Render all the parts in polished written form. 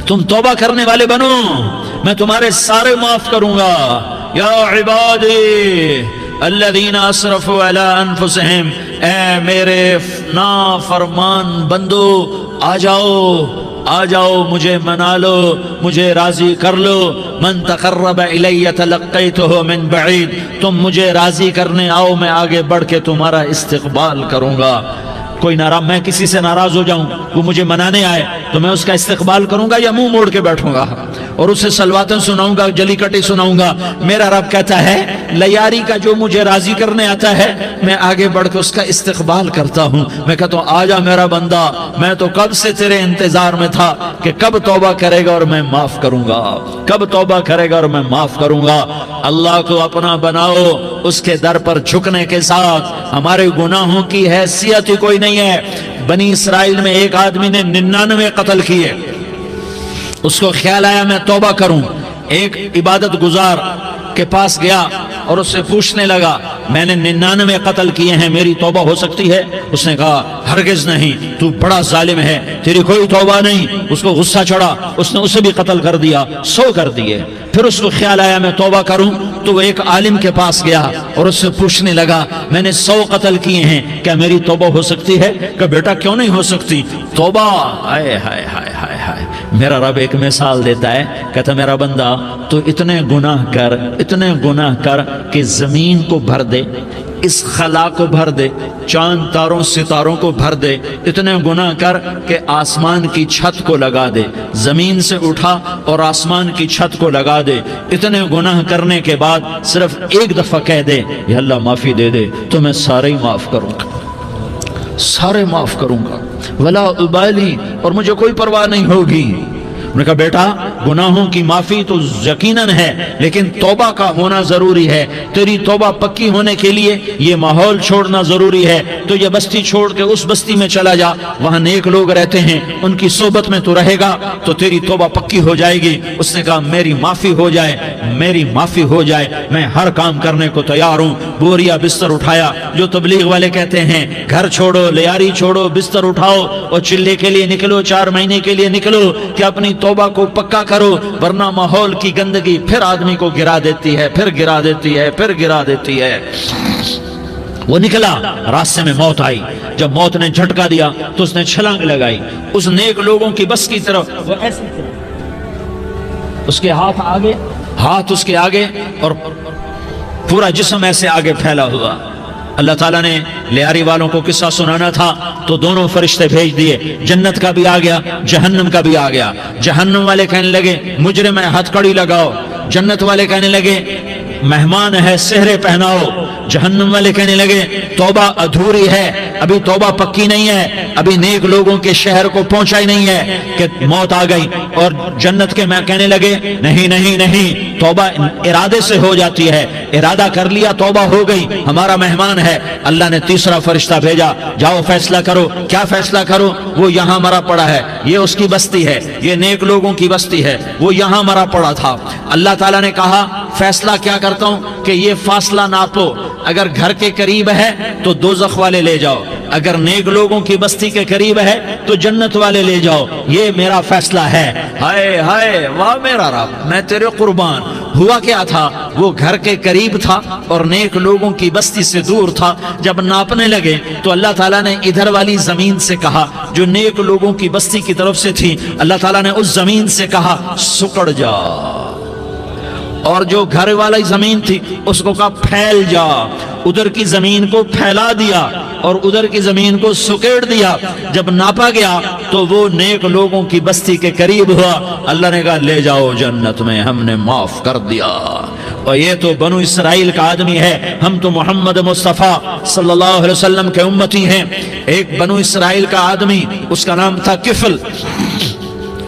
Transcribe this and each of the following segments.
تم توبہ کرنے والے بنو، میں تمہارے سارے معاف کروں گا۔ یا عبادی الذین اسرفوا علی انفسہم، اے میرے نافرمان بندو آ جاؤ مجھے منا لو، مجھے راضی کر لو۔ من تقرب الی تلقیتہ من بعید، تم مجھے راضی کرنے آؤ، میں آگے بڑھ کے تمہارا استقبال کروں گا۔ کوئی ناراض، میں کسی سے ناراض ہو جاؤں، وہ مجھے منانے آئے تو میں اس کا استقبال کروں گا یا منہ موڑ کے بیٹھوں گا اور اسے سلواتیں سناؤں گا، جلی کٹی سناؤں گا؟ میرا رب کہتا ہے لیاری کا جو مجھے راضی کرنے آتا ہے میں آگے بڑھ کے اس کا استقبال کرتا ہوں۔ میں کہتا ہوں آجا میرا بندہ، میں تو کب سے تیرے انتظار میں تھا کہ کب توبہ کرے گا اور میں معاف کروں گا، کب توبہ کرے گا اور میں معاف کروں گا۔ اللہ کو اپنا بناؤ، اس کے در پر جھکنے کے ساتھ ہمارے گناہوں کی حیثیت ہی کوئی نہیں ہے۔ بنی اسرائیل میں ایک آدمی نے 99 قتل کیے، اس کو خیال آیا میں توبہ کروں، ایک عبادت گزار کے پاس گیا اور اس سے پوچھنے لگا میں نے 99 قتل کیے ہیں، میری توبہ ہو سکتی ہے؟ اس نے کہا ہرگز نہیں، تو بڑا ظالم ہے، تیری کوئی توبہ نہیں۔ اس کو غصہ چڑھا، اس نے اسے بھی قتل کر دیا، 100 کر دیے۔ پھر اس کو خیال آیا میں توبہ کروں تو وہ ایک عالم کے پاس گیا اور اس سے پوچھنے لگا میں نے 100 قتل کیے ہیں، کیا میری توبہ ہو سکتی ہے؟ کہ بیٹا کیوں نہیں ہو سکتی توبہ؟ ہائے ہائے ہائے ہائے ہائے۔ میرا رب ایک مثال دیتا ہے، کہتا میرا بندہ تو اتنے گناہ کر کہ زمین کو بھر دے، اس خلا کو بھر دے، چاند تاروں ستاروں کو بھر دے، اتنے گناہ کر کہ آسمان کی چھت کو لگا دے، زمین سے اٹھا اور آسمان کی چھت کو لگا دے۔ اتنے گناہ کرنے کے بعد صرف ایک دفعہ کہہ دے یا اللہ معافی دے دے تو میں سارے ہی معاف کروں گا، سارے معاف کروں گا، ولا ابالی، اور مجھے کوئی پرواہ نہیں ہوگی۔ انہوں نے کہا بیٹا گناہوں کی معافی تو یقیناً ہے لیکن توبہ کا ہونا ضروری ہے، تیری توبہ پکی ہونے کے لیے یہ ماحول چھوڑنا ضروری ہے۔ تو یہ بستی چھوڑ کے اس بستی میں چلا جا، وہاں نیک لوگ رہتے ہیں، ان کی صحبت میں تو رہے گا تو تیری توبہ پکی ہو جائے گی۔ اس نے کہا میری معافی ہو جائے، میری معافی ہو جائے، میں ہر کام کرنے کو تیار ہوں۔ بوریا بستر اٹھایا، جو تبلیغ والے کہتے ہیں گھر چھوڑو، لیاری چھوڑو، بستر اٹھاؤ اور چلے کے لیے نکلو، 4 مہینے کے لیے نکلو کہ اپنی توبہ کو پکا کرو، ورنہ ماحول کی گندگی پھر آدمی کو گرا دیتی ہے، پھر گرا دیتی ہے، پھر گرا دیتی ہے۔ وہ نکلا، راستے میں موت آئی، جب موت نے جھٹکا دیا تو اس نے چھلانگ لگائی اس نیک لوگوں کی بس کی طرف، وہ ایسے اس کے ہاتھ اس کے آگے اور پورا جسم ایسے آگے پھیلا ہوا۔ اللہ تعالیٰ نے لیاری والوں کو قصہ سنانا تھا تو دونوں فرشتے بھیج دیے، جنت کا بھی آ گیا، جہنم کا بھی آ گیا۔ جہنم والے کہنے لگے مجرم ہے ہتھ کڑی لگاؤ، جنت والے کہنے لگے مہمان ہے سہرے پہناؤ۔ جہنم والے کہنے لگے توبہ ادھوری ہے، ابھی توبہ پکی نہیں ہے، ابھی نیک لوگوں کے شہر کو پہنچا ہی نہیں ہے کہ موت آ گئی۔ اور جنت کے میں کہنے لگے نہیں نہیں نہیں، توبہ ارادے سے ہو جاتی ہے، ارادہ کر لیا توبہ ہو گئی، ہمارا مہمان ہے۔ اللہ نے تیسرا فرشتہ بھیجا، جاؤ فیصلہ کرو۔ کیا فیصلہ کرو؟ وہ یہاں مرا پڑا ہے، یہ اس کی بستی ہے، یہ نیک لوگوں کی بستی ہے، وہ یہاں مرا پڑا تھا۔ اللہ تعالیٰ نے کہا فیصلہ کیا کرتا ہوں کہ یہ فاصلہ ناپو، اگر گھر کے قریب ہے تو دوزخ والے لے جاؤ، اگر نیک لوگوں کی بستی کے قریب ہے تو جنت والے لے جاؤ، یہ میرا فیصلہ ہے۔ ہائے ہائے واہ میرا رب، میں تیرے قربان۔ ہوا کیا تھا؟ وہ گھر کے قریب تھا اور نیک لوگوں کی بستی سے دور تھا۔ جب ناپنے لگے تو اللہ تعالیٰ نے ادھر والی زمین سے کہا جو نیک لوگوں کی بستی کی طرف سے تھی، اللہ تعالیٰ نے اس زمین سے کہا سکڑ جا، اور جو گھر والی زمین تھی اس کو کہا پھیل جا۔ ادھر کی زمین کو پھیلا دیا اور ادھر کی زمین کو سکیڑ دیا۔ جب ناپا گیا تو وہ نیک لوگوں کی بستی کے قریب ہوا۔ اللہ نے کہا لے جاؤ جنت میں، ہم نے معاف کر دیا۔ اور یہ تو بنو اسرائیل کا آدمی ہے، ہم تو محمد مصطفیٰ صلی اللہ علیہ وسلم کے امتی ہیں۔ ایک بنو اسرائیل کا آدمی، اس کا نام تھا کفل،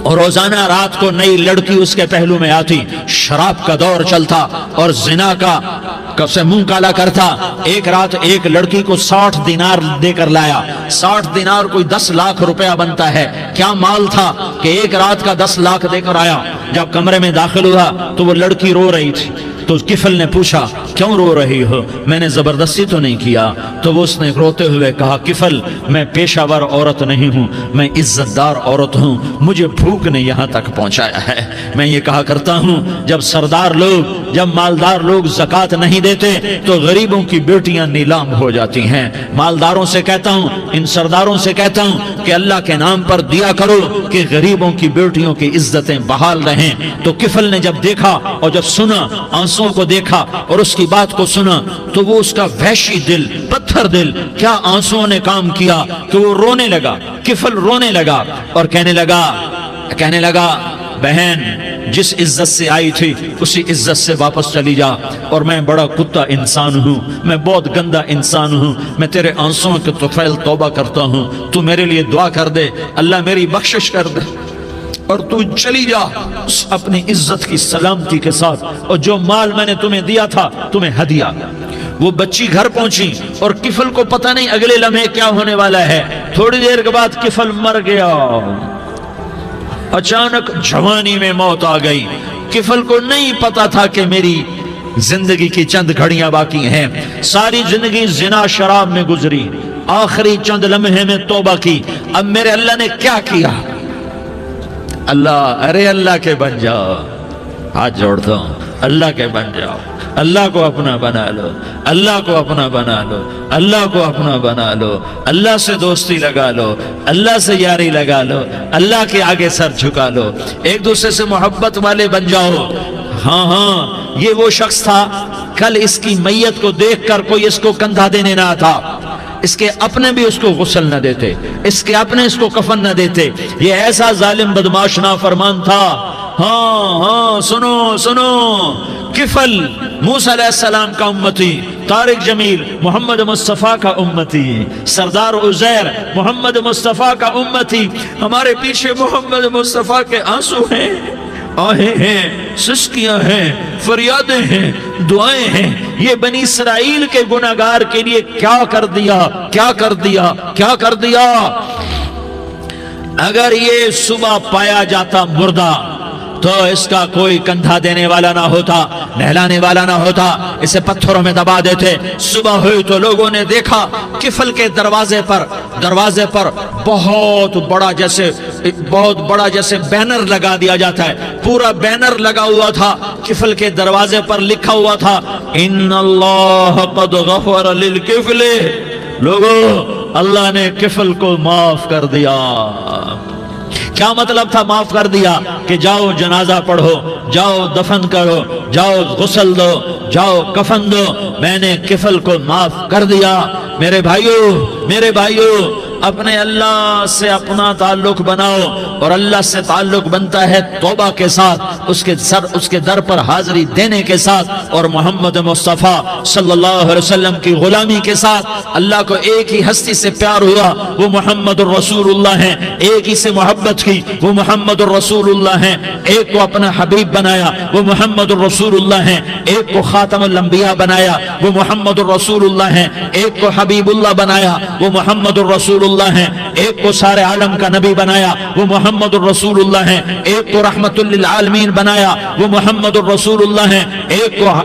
اور روزانہ رات کو نئی لڑکی اس کے پہلو میں آتی، شراب کا دور چلتا اور زنا کا سے منہ کالا کرتا۔ ایک رات ایک لڑکی کو 60 دینار دے کر لایا۔ 60 دینار کوئی 10 لاکھ روپیہ بنتا ہے۔ کیا مال تھا کہ ایک رات کا 10 لاکھ دے کر آیا۔ جب کمرے میں داخل ہوا تو وہ لڑکی رو رہی تھی، تو کفل نے پوچھا کیوں رو رہی ہو؟ میں نے زبردستی تو نہیں کیا۔ تو وہ اس نے روتے ہوئے کہا کفل میں پیشہ ور عورت نہیں ہوں، میں عزت دار عورت ہوں، مجھے بھوک نے یہاں تک پہنچایا ہے۔ میں یہ کہا کرتا ہوں جب سردار لوگ، جب مالدار لوگ زکوٰۃ نہیں دیتے تو غریبوں کی بیٹیاں نیلام ہو جاتی ہیں۔ مالداروں سے کہتا ہوں، ان سرداروں سے کہتا ہوں کہ اللہ کے نام پر دیا کرو کہ غریبوں کی بیٹیوں کی عزتیں بحال رہیں۔ تو کفل نے جب دیکھا اور جب سنا، آنسوں کو دیکھا اور اس کی بات کو سنا، تو وہ اس کا وحشی دل، پتھر دل، کیا آنسوں نے کام کیا کہ وہ رونے لگا۔ کفل رونے لگا اور کہنے لگا بہن جس عزت سے آئی تھی اسی عزت سے واپس چلی جا، اور میں بڑا کتا انسان ہوں، میں بہت گندا انسان ہوں، میں تیرے آنسوں کے طفیل توبہ کرتا ہوں، تو میرے لیے دعا کر دے، اللہ میری بخشش کر دے، اور تو چلی جا اپنی عزت کی سلامتی کے ساتھ، اور جو مال میں نے تمہیں دیا تھا تمہیں ہدیہ۔ وہ بچی گھر پہنچی اور کفل کو پتہ نہیں اگلے لمحے کیا ہونے والا ہے۔ تھوڑی دیر کے بعد کفل مر گیا، اچانک جوانی میں موت آ گئی۔ کفل کو نہیں پتا تھا کہ میری زندگی کی چند گھڑیاں باقی ہیں، ساری زندگی زنا شراب میں گزری، آخری چند لمحے میں توبہ کی۔ اب میرے اللہ نے کیا کیا؟ اللہ کے بن جاؤ، ہاتھ جوڑتا ہوں، اللہ کے بن جاؤ، اللہ کو اپنا بنا لو، اللہ کو اپنا بنا لو، اللہ کو اپنا بنا لو، اللہ سے دوستی لگا لو، اللہ سے یاری لگا لو، اللہ کے آگے سر جھکا لو، ایک دوسرے سے محبت والے بن جاؤ۔ ہاں یہ وہ شخص تھا، کل اس کی میت کو دیکھ کر کوئی اس کو کندھا دینے نہ تھا، اس کے اپنے بھی اس کو غسل نہ دیتے، اس کے اپنے اس کو کفن نہ دیتے، یہ ایسا ظالم بدماش نافرمان تھا۔ ہاں سنو، کفل موسیٰ علیہ السلام کا امتی، طارق جمیل محمد مصطفیٰ کا امتی، سردار عزیر محمد مصطفیٰ کا امتی، ہمارے پیچھے محمد مصطفیٰ کے آنسو ہیں، آہیں ہیں، سسکیاں ہیں، فریادیں ہیں، دعائیں ہیں۔ یہ بنی اسرائیل کے گناہگار کے لیے کیا کر دیا۔ اگر یہ صبح پایا جاتا مردہ تو اس کا کوئی کندھا دینے والا نہ ہوتا، نہلانے والا نہ ہوتا، اسے پتھروں میں دبا دیتے۔ صبح ہوئی تو لوگوں نے دیکھا کفل کے دروازے پر بہت بڑا جیسے بینر لگا دیا جاتا ہے، پورا بینر لگا ہوا تھا، کفل کے دروازے پر لکھا ہوا تھا ان اللہ قد غفر للکفل، لوگوں اللہ نے کفل کو معاف کر دیا۔ کیا مطلب تھا معاف کر دیا؟ کہ جاؤ جنازہ پڑھو، جاؤ دفن کرو، جاؤ غسل دو، جاؤ کفن دو، میں نے کفل کو معاف کر دیا۔ میرے بھائیو اپنے اللہ سے اپنا تعلق بناؤ، اور اللہ سے تعلق بنتا ہے توبہ کے ساتھ، اس کے در پر حاضری دینے کے ساتھ، اور محمد مصطفیٰ صلی اللہ علیہ وسلم کی غلامی کے ساتھ۔ اللہ کو ایک ہی ہستی سے پیار ہوا، وہ محمد الرسول اللہ ہیں، ایک ہی سے محبت کی، وہ محمد الرسول اللہ ہیں، ایک کو اپنا حبیب بنایا، وہ محمد الرسول اللہ ہیں، ایک کو خاتم الانبیاء بنایا، وہ محمد الرسول اللہ ہیں، ایک کو حبیب اللہ بنایا، وہ محمد الرسول اللہ ہیں، ایک کو سارے عالم کا نبی بنایا، وہ محمد الرسول اللہ ہیں، ایک کو رحمت للعالمین بنایا، وہ محمد الرسول اللہ ہیں،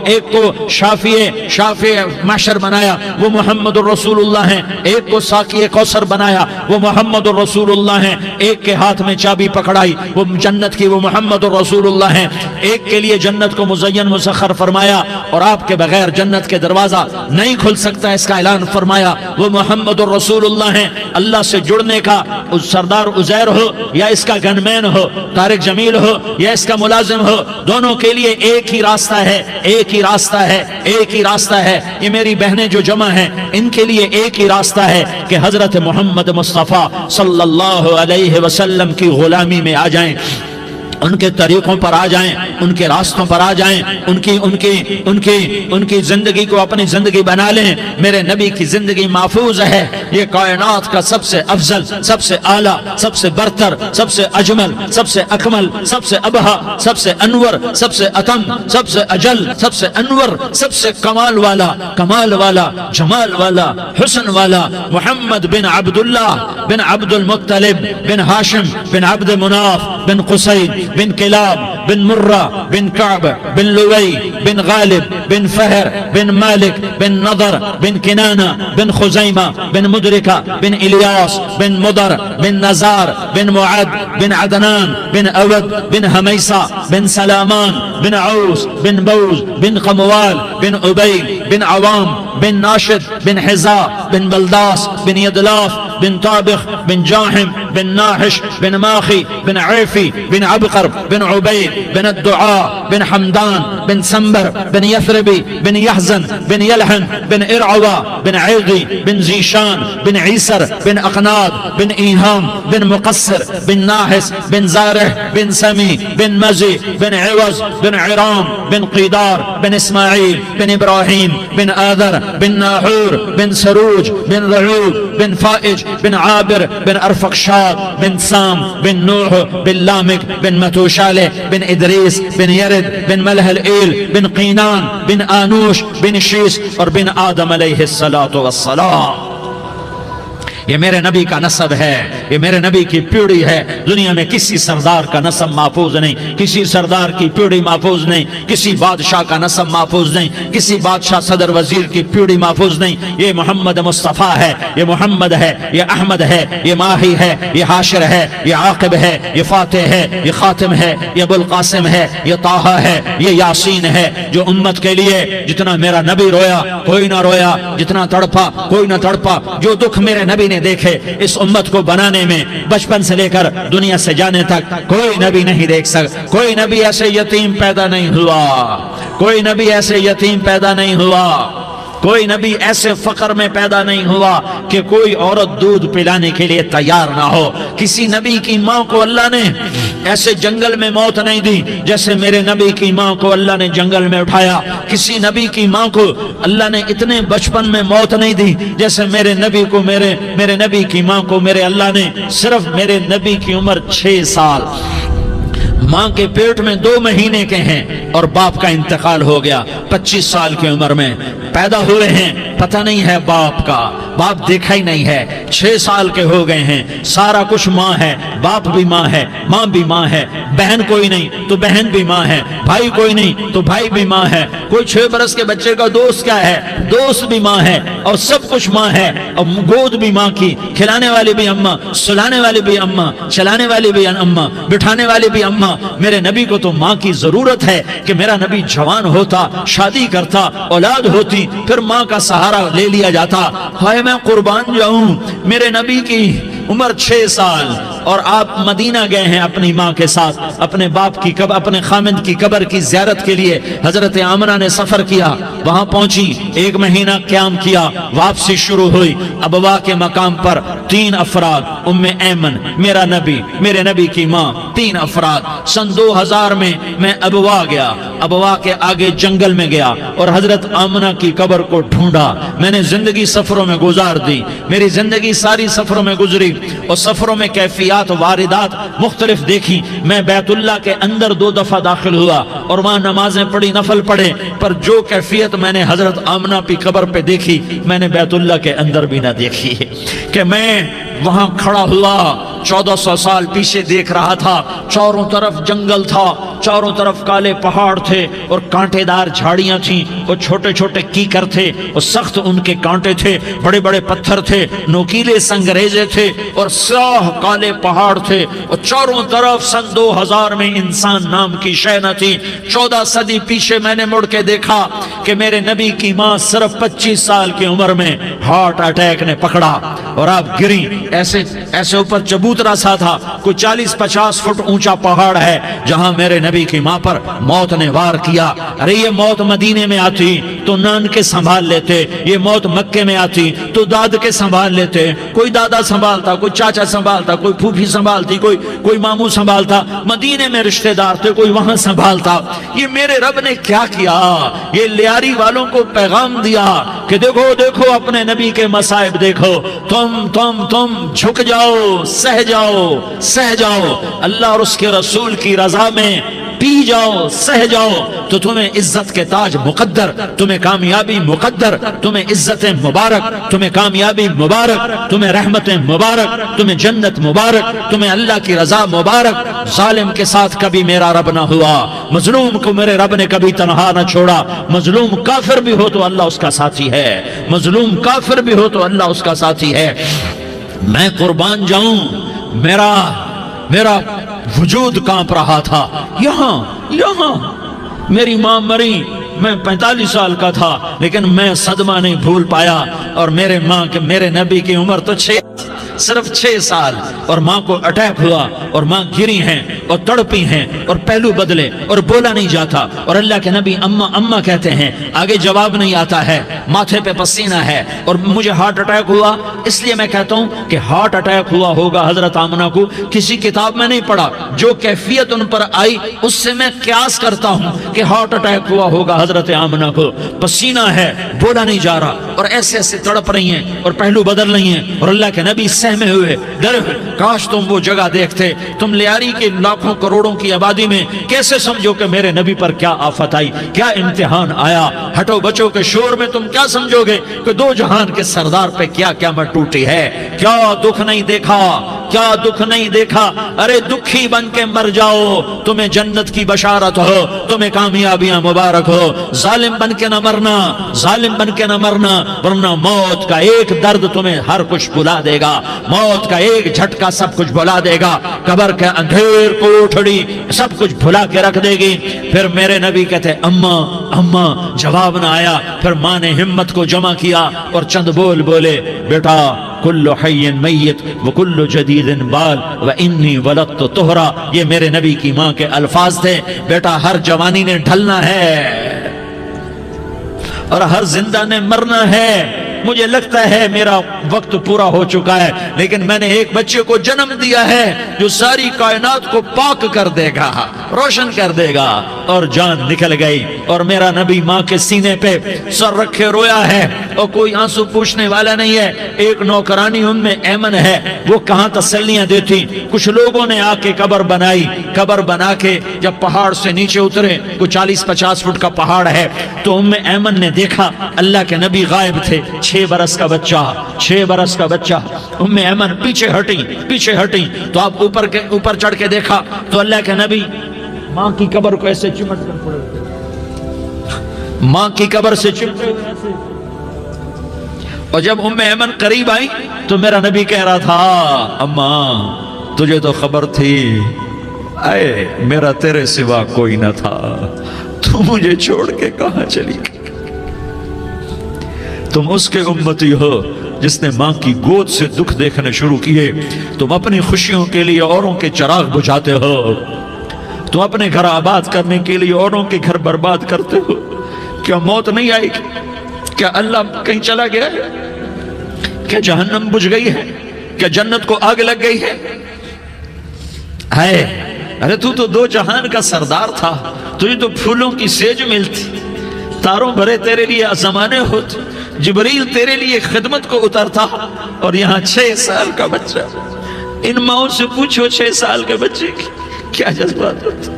ایک کو شافع محشر بنایا، وہ محمد الرسول اللہ ہیں، ایک کو ساقی کوثر بنایا، وہ محمد الرسول اللہ ہیں، ایک کے ہاتھ میں چابی پکڑائی وہ جنت کی، وہ محمد الرسول اللہ ہیں، ایک کے لیے جنت کو مزین مسخر فرمایا، اور آپ کے بغیر جنت کے دروازہ نہیں کھل سکتا اس کا اعلان فرمایا، وہ محمد الرسول اللہ ہیں۔ اللہ سے جڑنے کا سردار عزیر ہو یا اس کا گنمین ہو، طارق جمیل ہو یا اس کا ملازم ہو، دونوں کے لیے ایک ہی راستہ ہے۔ یہ میری بہنیں جو جمع ہیں ان کے لیے ایک ہی راستہ ہے کہ حضرت محمد مصطفیٰ صلی اللہ علیہ وسلم کی غلامی میں آ جائیں، ان کے طریقوں پر آ جائیں، ان کے راستوں پر آ جائیں، ان کی زندگی کو اپنی زندگی بنا لیں۔ میرے نبی کی زندگی محفوظ ہے، یہ کائنات کا سب سے افضل، سب سے اعلیٰ، سب سے برتر، سب سے اجمل، سب سے اکمل، سب سے ابہا، سب سے انور، سب سے اتم، سب سے اجل، سب سے انور، سب سے کمال والا، جمال والا، حسن والا، محمد بن عبداللہ بن عبد المطلب بن ہاشم بن عبد مناف بن قصی بن کلاب بن مرہ بن کعب بن لوی بن غالب بن فہر بن مالک بن نضر بن کنانہ بن خزیمہ بن مدرکہ بن الیاس بن مدر بن نزار بن معد بن عدنان بن اود بن حمیسہ بن سلامان بن عوس بن بوز بن قموال بن عبید بن عوام بن ناشد بن حزا بن بلداس بن یدلاف بن طابخ بن جاحم بن ناحش بن ماخی بن عیفی بن عبقر بن عبید بن الدعاء بن حمدان بن سنبر بن یثربی بن یحزن بن یلحن بن ارعوا بن عیغی بن زیشان بن عیسر بن اقناد بن ایہام بن مقصر بن ناحس بن زارح بن سمی بن مزی بن عوض بن عرام بن قیدار بن اسماعیل بن ابراہیم بن آذر بن ناحور بن سروج بن رعوب بن فائج بن عابر بن ارفقشاد بن سام بن نوح بن لامک بن متوشالہ بن ادریس بن یرد بن ملح الایل بن قینان بن آنوش بن شیس اور بن آدم علیہ السلام۔ یہ میرے نبی کا نسب ہے، یہ میرے نبی کی پیڑھی ہے۔ دنیا میں کسی سردار کا نسب محفوظ نہیں، کسی سردار کی پیڑھی محفوظ نہیں، کسی بادشاہ کا نسب محفوظ نہیں، کسی بادشاہ صدر وزیر کی پیڑھی محفوظ نہیں۔ یہ محمد مصطفیٰ ہے، یہ محمد ہے، یہ احمد ہے، یہ ماہی ہے، یہ حاشر ہے، یہ عاقب ہے، یہ فاتح ہے، یہ خاتم ہے، یہ ابو القاسم ہے، یہ طٰہٰ ہے، یہ یاسین ہے۔ جو امت کے لیے جتنا میرا نبی رویا کوئی نہ رویا، جتنا تڑپا کوئی نہ تڑپا، جو دکھ میرے نبی نے دیکھے اس امت کو بنانے میں، بچپن سے لے کر دنیا سے جانے تک کوئی نبی نہیں دیکھ سکتا۔ کوئی نبی ایسے یتیم پیدا نہیں ہوا، کوئی نبی ایسے یتیم پیدا نہیں ہوا، کوئی نبی ایسے فقر میں پیدا نہیں ہوا کہ کوئی عورت دودھ پلانے کے لیے تیار نہ ہو۔ کسی نبی کی ماں کو اللہ نے ایسے جنگل میں موت نہیں دی جیسے میرے نبی کی ماں کو اللہ نے جنگل میں اٹھایا۔ کسی نبی کی ماں کو اللہ نے اتنے بچپن میں موت نہیں دی جیسے میرے نبی کو میرے نبی کی ماں کو میرے اللہ نے صرف میرے نبی کی عمر 6 سال، ماں کے پیٹ میں 2 مہینے کے ہیں اور باپ کا انتقال ہو گیا 25 سال کی عمر میں پیدا ہوئے ہیں، پتہ نہیں ہے باپ کا، باپ دیکھا ہی نہیں ہے، 6 سال کے ہو گئے ہیں، سارا کچھ ماں ہے، باپ بھی ماں ہے، ماں بھی ماں ہے، بہن کوئی نہیں تو بہن بھی ماں ہے، بھائی کوئی نہیں تو بھائی بھی ماں ہے، کوئی 6 برس کے بچے کا دوست کیا ہے، دوست بھی ماں ہے، اور سب کچھ ماں ہے، اور گود بھی ماں کی، کھلانے والی بھی اماں، سلانے والی بھی اماں، چلانے والی بھی اماں، بٹھانے والی بھی اماں۔ میرے نبی کو تو ماں کی ضرورت ہے کہ میرا نبی جوان ہوتا، شادی کرتا، اولاد ہوتی، پھر ماں کا سہارا لے لیا جاتا۔ ہائے میں قربان جاؤں، میرے نبی کی عمر 6 سال اور آپ مدینہ گئے ہیں اپنی ماں کے ساتھ، اپنے باپ کی اپنے خامد کی قبر کی زیارت کے لیے حضرت آمنہ نے سفر کیا، وہاں پہنچی، 1 مہینہ قیام کیا، واپسی شروع ہوئی۔ ابوا کے مقام پر 3 افراد، ام ایمن، میرا نبی، میرے نبی کی ماں، 3 افراد۔ سن 2000 میں میں ابوا گیا، ابوا کے آگے جنگل میں گیا اور حضرت آمنہ کی قبر کو ڈھونڈا۔ میں نے زندگی سفروں میں گزار دی، میری زندگی ساری سفروں میں گزری، اور سفروں میں کیفیات واردات مختلف دیکھی۔ میں بیت اللہ کے اندر 2 دفعہ داخل ہوا اور وہاں نمازیں پڑھی، نفل پڑھے، پر جو کیفیت میں نے حضرت آمنہ کی قبر پہ دیکھی میں نے بیت اللہ کے اندر بھی نہ دیکھی، کہ میں وہاں کھڑا ہوا 1400 سال پیچھے دیکھ رہا تھا، چاروں طرف جنگل تھا، چاروں طرف کالے پہاڑ تھے اور کانٹے دار جھاڑیاں تھیں، اور چھوٹے چھوٹے کیکر تھے اور سخت ان کے کانٹے تھے، بڑے بڑے پتھر تھے، نوکیلے سنگریزے تھے اور سیاہ کالے پہاڑ تھے، اور چاروں طرف سن 2000 میں انسان نام کی شے نہ تھی۔ 14 صدی پیچھے میں نے مڑ کے دیکھا کہ میرے نبی کی ماں صرف 25 سال کی عمر میں ہارٹ اٹیک نے پکڑا اور آپ گری، ایسے اوپر چبوترا سا تھا، کوئی 40-50 فٹ اونچا پہاڑ ہے جہاں میرے نبی کی ماں پر موت نے وار کیا۔ ارے یہ موت مدینے میں آتی تو نان کے سنبھال لیتے، یہ موت مکے میں آتی تو داد کے سنبھال لیتے، کوئی دادا سنبھالتا، کوئی چاچا سنبھالتا، کوئی پھوپھی سنبھالتی، کوئی ماموں سنبھالتا، مدینے میں رشتہ دار تھے، کوئی وہاں سنبھالتا۔ یہ میرے رب نے کیا کیا؟ یہ لیاری والوں کو پیغام دیا کہ دیکھو دیکھو اپنے نبی کے مصائب دیکھو، تم جھک جاؤ، سہ جاؤ، اللہ اور اس کے رسول کی رضا میں پی جاؤ سہ جاؤ تو تمہیں عزت کے تاج مقدر، تمہیں کامیابی مقدر، تمہیں عزت مبارک، تمہیں کامیابی مبارک، تمہیں رحمت مبارک، تمہیں جنت مبارک، تمہیں اللہ کی رضا مبارک۔ ظالم کے ساتھ کبھی میرا رب نہ ہوا، مظلوم کو میرے رب نے کبھی تنہا نہ چھوڑا۔ مظلوم کافر بھی ہو تو اللہ اس کا ساتھی ہے، مظلوم کافر بھی ہو تو اللہ اس کا ساتھی ہے۔ میں قربان جاؤں، میرا وجود کانپ رہا تھا۔ یہاں میری ماں مری، میں 45 سال کا تھا، لیکن میں صدمہ نہیں بھول پایا۔ اور میرے نبی کی عمر تو صرف 6 سال، اور ماں کو اٹیک ہوا اور ماں گری ہیں اور تڑپی ہیں اور پہلو بدلے اور بولا نہیں جاتا، اور اللہ کے نبی اماں اماں کہتے ہیں، آگے جواب نہیں آتا ہے، ماتھے پہ پسینہ ہے، اور مجھے ہارٹ اٹیک ہوا۔ اس لیے میں کہتا ہوں کہ ہارٹ اٹیک ہوا ہوگا حضرت آمنہ کو، کسی کتاب میں نہیں پڑھا، جو کیفیت ان پر آئی اس سے میں قیاس کرتا ہوں کہ ہارٹ اٹیک ہوا ہوگا حضرت آمنہ کو۔ پسینہ ہے، بولا نہیں جا رہا، اور ایسے ایسے تڑپ رہی ہیں اور پہلو بدل رہی ہیں، اور اللہ کے نبی سہمے ہوئے ڈرے ہوئے۔ کاش تم وہ جگہ دیکھتے، تم لیاری کے لاکھوں کروڑوں کی آبادی میں کیسے سمجھو کہ میرے نبی پر کیا آفت آئی، کیا امتحان آیا۔ ہٹو بچوں کے شور میں تم کیا سمجھو گے کہ دو جہان کے سردار پہ کیا قیامت ٹوٹی ہے۔ کیا دکھ نہیں دیکھا، کیا دکھ نہیں دیکھا۔ ارے دکھی بن کے مر جاؤ، تمہیں جنت کی بشارت ہو، تمہیں کامیابیاں مبارک ہو۔ ظالم بن کے نہ مرنا، ظالم بن کے نہ مرنا، ورنہ موت کا ایک درد تمہیں ہر کچھ بھلا دے گا، موت کا ایک جھٹکا سب کچھ بھلا دے گا، قبر کے اندھیر کوٹھڑی سب کچھ بھلا کے رکھ دے گی۔ پھر میرے نبی کہتے اماں اماں، جواب نہ آیا۔ پھر ماں نے ہمت کو جمع کیا اور چند بولے، بیٹا کل حی میت وکل جدید بال وانی ولدت طہرا۔ یہ میرے نبی کی ماں کے الفاظ تھے، بیٹا ہر جوانی نے ڈھلنا ہے اور ہر زندہ نے مرنا ہے۔ مجھے لگتا ہے میرا وقت پورا ہو چکا ہے، لیکن میں نے ایک بچے کو جنم دیا ہے جو ساری کائنات کو پاک کر دے گا، روشن کر دے گا۔ اور جان نکل گئی، اور میرا نبی ماں کے سینے پہ سر رکھے رویا ہے، اور کوئی آنسو پوچھنے والا نہیں ہے۔ ایک نوکرانی ایمن ہے، وہ کہاں تسلیاں دیتی۔ کچھ لوگوں نے آ کے قبر بنائی، قبر بنا کے جب پہاڑ سے نیچے اترے، کوئی 40-50 فٹ کا پہاڑ ہے، تو ایمن نے دیکھا اللہ کے نبی غائب تھے۔ 6 برس کا بچہ، ایمن پیچھے ہٹی تو آپ اوپر چڑھ کے دیکھا تو اللہ کے نبی ماں کی قبر کو ایسے چمٹ کر پڑے، ماں کی قبر سے چمٹے ہوئے ایسے۔ اور جب ایمن قریب آئی تو میرا نبی کہہ رہا تھا، اماں تجھے تو خبر تھی، اے میرا تیرے سوا کوئی نہ تھا، تو مجھے چھوڑ کے کہاں چلی گئی۔ تم اس کے امتی ہو جس نے ماں کی گود سے دکھ دیکھنے شروع کیے۔ تم اپنی خوشیوں کے لیے اوروں کے چراغ بجھاتے ہو، تم اپنے گھر آباد کرنے کے لیے اوروں کے گھر برباد کرتے ہو۔ کیا موت نہیں آئے گی؟ کیا اللہ کہیں چلا گیا ہے؟ کیا جہنم بجھ گئی ہے؟ کیا جنت کو آگ لگ گئی ہے؟ ارے تو 2 جہان کا سردار تھا، تجھے تو پھولوں کی سیج ملتی، تاروں بھرے تیرے لیے زمانے ہوتے، جبریل تیرے لیے خدمت کو اترتا، اور یہاں 6 سال کا بچہ۔ ان ماؤں سے پوچھو 6 سال کے بچے کی کیا جذبات ہوتے۔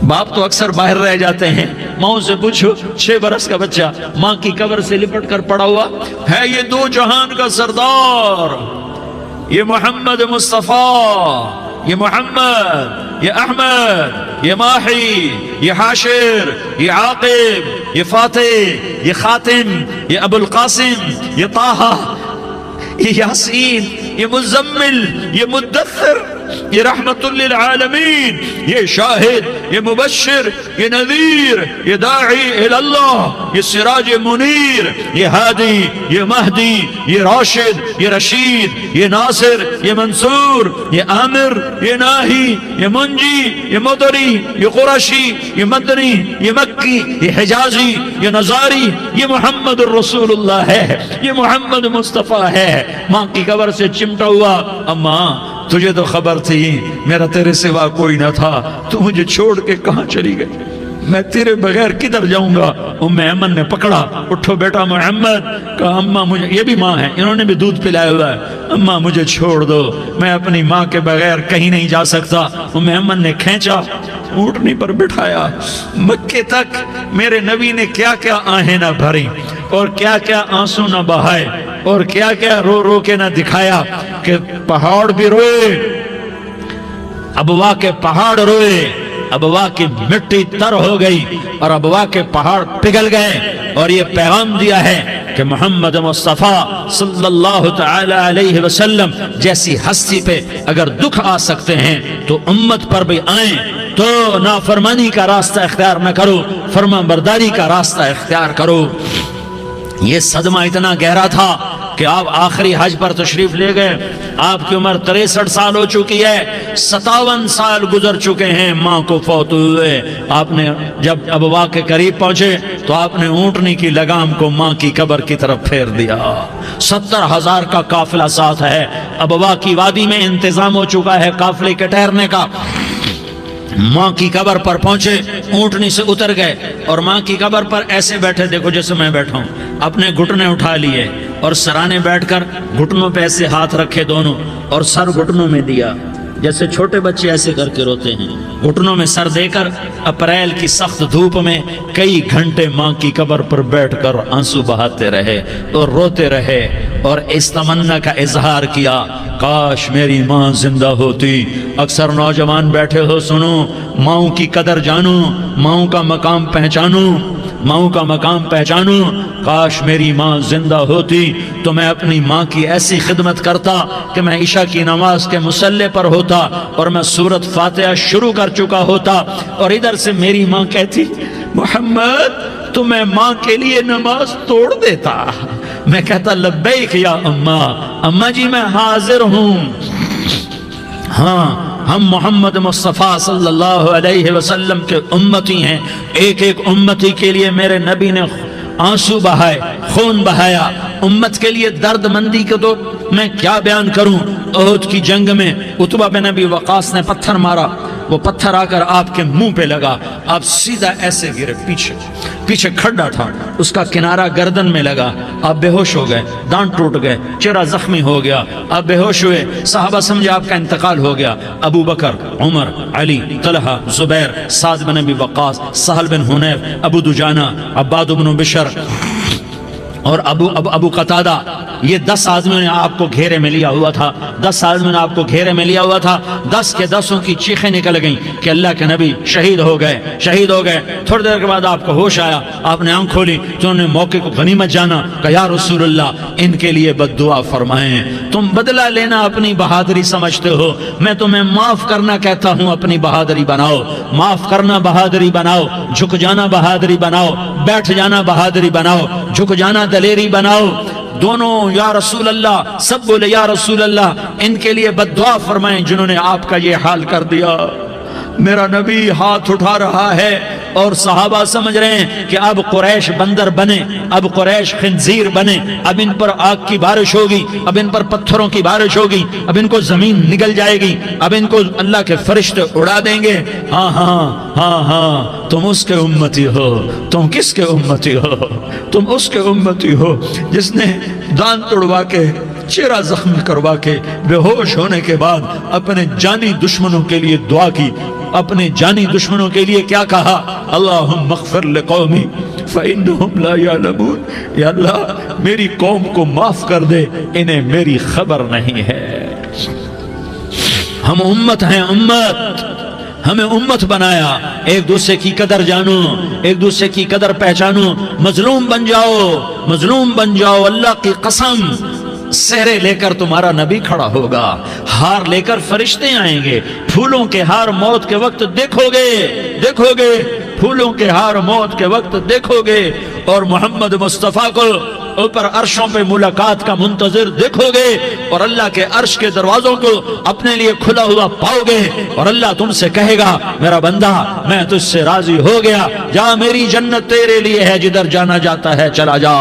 باپ تو اکثر باہر رہ جاتے ہیں، ماؤں سے پوچھو 6 برس کا بچہ ماں کی قبر سے لپٹ کر پڑا ہوا ہے۔ یہ 2 جہان کا سردار، یہ محمد مصطفیٰ، یہ محمد، یہ احمد، یہ ماہی، یہ حاشر، یہ عاقب، یہ فاتح، یہ خاتم، یہ ابو القاسم، یہ طہ، یہ یاسین، یہ مزمل، یہ مدثر، یہ رحمت للعالمین، یہ شاہد، یہ مبشر، یہ نذیر، یہ داعی الاللہ، یہ سراج منیر، یہ ہادی، یہ مہدی، یہ راشد، یہ رشید، یہ ناصر، یہ منصور، یہ عامر، یہ ناہی، یہ منجی، یہ مدری، یہ قرشی، یہ مدنی، یہ مکی، یہ حجازی، یہ نظاری، یہ محمد الرسول اللہ ہے، یہ محمد مصطفیٰ ہے۔ ماں کی قبر سے چمٹا ہوا، اماں تجھے تو خبر تھی میرا تیرے سوا کوئی نہ تھا، تو مجھے چھوڑ کے کہاں چلی گئی۔ میں تیرے بغیر کدھر جاؤں گا؟ ام ایمن نے پکڑا، اٹھو بیٹا محمد، کہا اماں مجھے، یہ بھی ماں ہے، انہوں نے بھی دودھ پلایا ہوا ہے، اماں مجھے چھوڑ دو، میں اپنی ماں کے بغیر کہیں نہیں جا سکتا۔ ام ایمن نے کھینچا، اونٹنی پر بٹھایا، مکے تک میرے نبی نے کیا کیا آہیں نہ بھری اور کیا کیا آنسو نہ بہائے اور کیا کیا رو رو کے نہ دکھایا کہ پہاڑ بھی روئے، ابوا کے پہاڑ روئے، ابوا کی مٹی تر ہو گئی اور ابوا کے پہاڑ پگھل گئے، اور یہ پیغام دیا ہے کہ محمد مصطفیٰ صلی اللہ تعالی علیہ وسلم جیسی ہستی پہ اگر دکھ آ سکتے ہیں تو امت پر بھی آئیں، تو نافرمانی کا راستہ اختیار نہ کرو، فرما برداری کا راستہ اختیار کرو۔ یہ صدمہ اتنا گہرا تھا کہ آپ آخری حج پر تشریف لے گئے، آپ کی عمر 63 سال ہو چکی ہے، 57 سال گزر چکے ہیں ماں کو فوت ہوئے۔ آپ نے جب ابوا کے قریب پہنچے تو آپ نے اونٹنی کی لگام کو ماں کی قبر کی طرف پھیر دیا۔ 70,000 کا قافلہ ساتھ ہے، ابوا کی وادی میں انتظام ہو چکا ہے قافلے کے ٹھہرنے کا۔ ماں کی قبر پر پہنچے، اونٹنی سے اتر گئے اور ماں کی قبر پر ایسے بیٹھے، دیکھو جیسے میں بیٹھا ہوں، اپنے گھٹنے اٹھا لیے اور سرانے بیٹھ کر گھٹنوں پہ ایسے ہاتھ رکھے دونوں اور سر گھٹنوں میں دیا، جیسے چھوٹے بچے ایسے کر کے روتے ہیں، گھٹنوں میں سر دے کر اپریل کی سخت دھوپ میں کئی گھنٹے ماں کی قبر پر بیٹھ کر آنسو بہاتے رہے اور روتے رہے اور اس تمنا کا اظہار کیا، کاش میری ماں زندہ ہوتی۔ اکثر نوجوان بیٹھے ہو، سنو، ماؤں کی قدر جانو، ماؤں کا مقام پہچانو، ماؤں کا مقام پہچانو۔ کاش میری ماں زندہ ہوتی تو میں اپنی ماں کی ایسی خدمت کرتا کہ میں عشاء کی نماز کے مصلی پر ہوتا اور میں سورۃ فاتحہ شروع کر چکا ہوتا، اور ادھر سے میری ماں کہتی، محمد تو میں ماں کے لیے نماز توڑ دیتا۔ میں کہتا، لبیک یا اماں، اماں جی میں حاضر ہوں۔ ہاں، ہم محمد مصطفیٰ صلی اللہ علیہ وسلم کے امتی ہیں، ایک ایک امتی کے لیے میرے نبی نے آنسو بہائے، خون بہایا، امت کے لیے درد مندی کو تو میں کیا بیان کروں۔ احد کی جنگ میں عتبہ بن ابی وقاص نے پتھر مارا، وہ پتھر آ کر آپ کے منہ پہ لگا، آپ سیدھا ایسے گرے، پیچھے کھڈا تھا، اس کا کنارہ گردن میں لگا، آپ بے ہوش ہو گئے، دانت ٹوٹ گئے، چہرہ زخمی ہو گیا، آپ بے ہوش ہوئے، صحابہ سمجھے آپ کا انتقال ہو گیا۔ ابو بکر، عمر، علی، طلحہ، زبیر، سعد بن ابی وقاص، سہل بن حنیف، ابو دجانہ، عباد بن بشر اور ابو قتادہ، یہ 10 آدمیوں نے آپ کو گھیرے میں لیا ہوا تھا، 10 آدمیوں نے آپ کو گھیرے میں لیا ہوا تھا، 10 کے 10 کی چیخیں نکل گئیں کہ اللہ کے نبی شہید ہو گئے، شہید ہو گئے۔ تھوڑی دیر کے بعد آپ کو ہوش آیا، آپ نے آنکھ کھولی تو انہوں نے موقع کو غنیمت جانا، کہ یا رسول اللہ ان کے لیے بد دعا فرمائیں، تم بدلہ لینا اپنی بہادری سمجھتے ہو، میں تمہیں معاف کرنا کہتا ہوں، اپنی بہادری بناؤ، معاف کرنا بہادری بناؤ، جھک جانا بہادری بناؤ، بیٹھ جانا بہادری بناؤ، جھک جانا دلیری بناؤ۔ دونوں یا رسول اللہ، سب بولے یا رسول اللہ، ان کے لیے بد دعا فرمائیں جنہوں نے آپ کا یہ حال کر دیا۔ میرا نبی ہاتھ اٹھا رہا ہے اور صحابہ سمجھ رہے ہیں کہ اب قریش بندر بنے، اب قریش خنزیر بنے، اب ان پر آگ کی بارش ہوگی، اب ان پر پتھروں کی بارش ہوگی، اب ان کو زمین نگل جائے گی، اب ان کو اللہ کے فرشتے اڑا دیں گے۔ ہاں ہاں ہاں ہاں، تم اس کے امتی ہو، تم کس کے امتی ہو؟ تم اس کے امتی ہو جس نے دانت توڑوا کے، چہرہ زخمی کروا کے، بے ہوش ہونے کے بعد اپنے جانی دشمنوں کے لیے دعا کی، اپنے جانی دشمنوں کے لیے کیا کہا؟ اللہم اغفر لقومی فإنہم لا یعلمون، یا اللہ میری قوم کو معاف کر دے، انہیں میری خبر نہیں ہے۔ ہم امت ہیں، امت، ہمیں امت بنایا، ایک دوسرے کی قدر جانو، ایک دوسرے کی قدر پہچانو، مظلوم بن جاؤ، مظلوم بن جاؤ، اللہ کی قسم سہرے لے کر تمہارا نبی کھڑا ہوگا، ہار لے کر فرشتے آئیں گے، پھولوں کے ہار موت کے وقت دیکھو گے، دیکھو گے، پھولوں کے ہار موت کے وقت دیکھو گے، اور محمد مصطفیٰ کو اوپر عرشوں پہ ملاقات کا منتظر دیکھو گے، اور اللہ کے عرش کے دروازوں کو اپنے لیے کھلا ہوا پاؤ گے، اور اللہ تم سے کہے گا، میرا بندہ میں تجھ سے راضی ہو گیا، جا میری جنت تیرے لیے ہے، جدھر جانا جاتا ہے چلا جا۔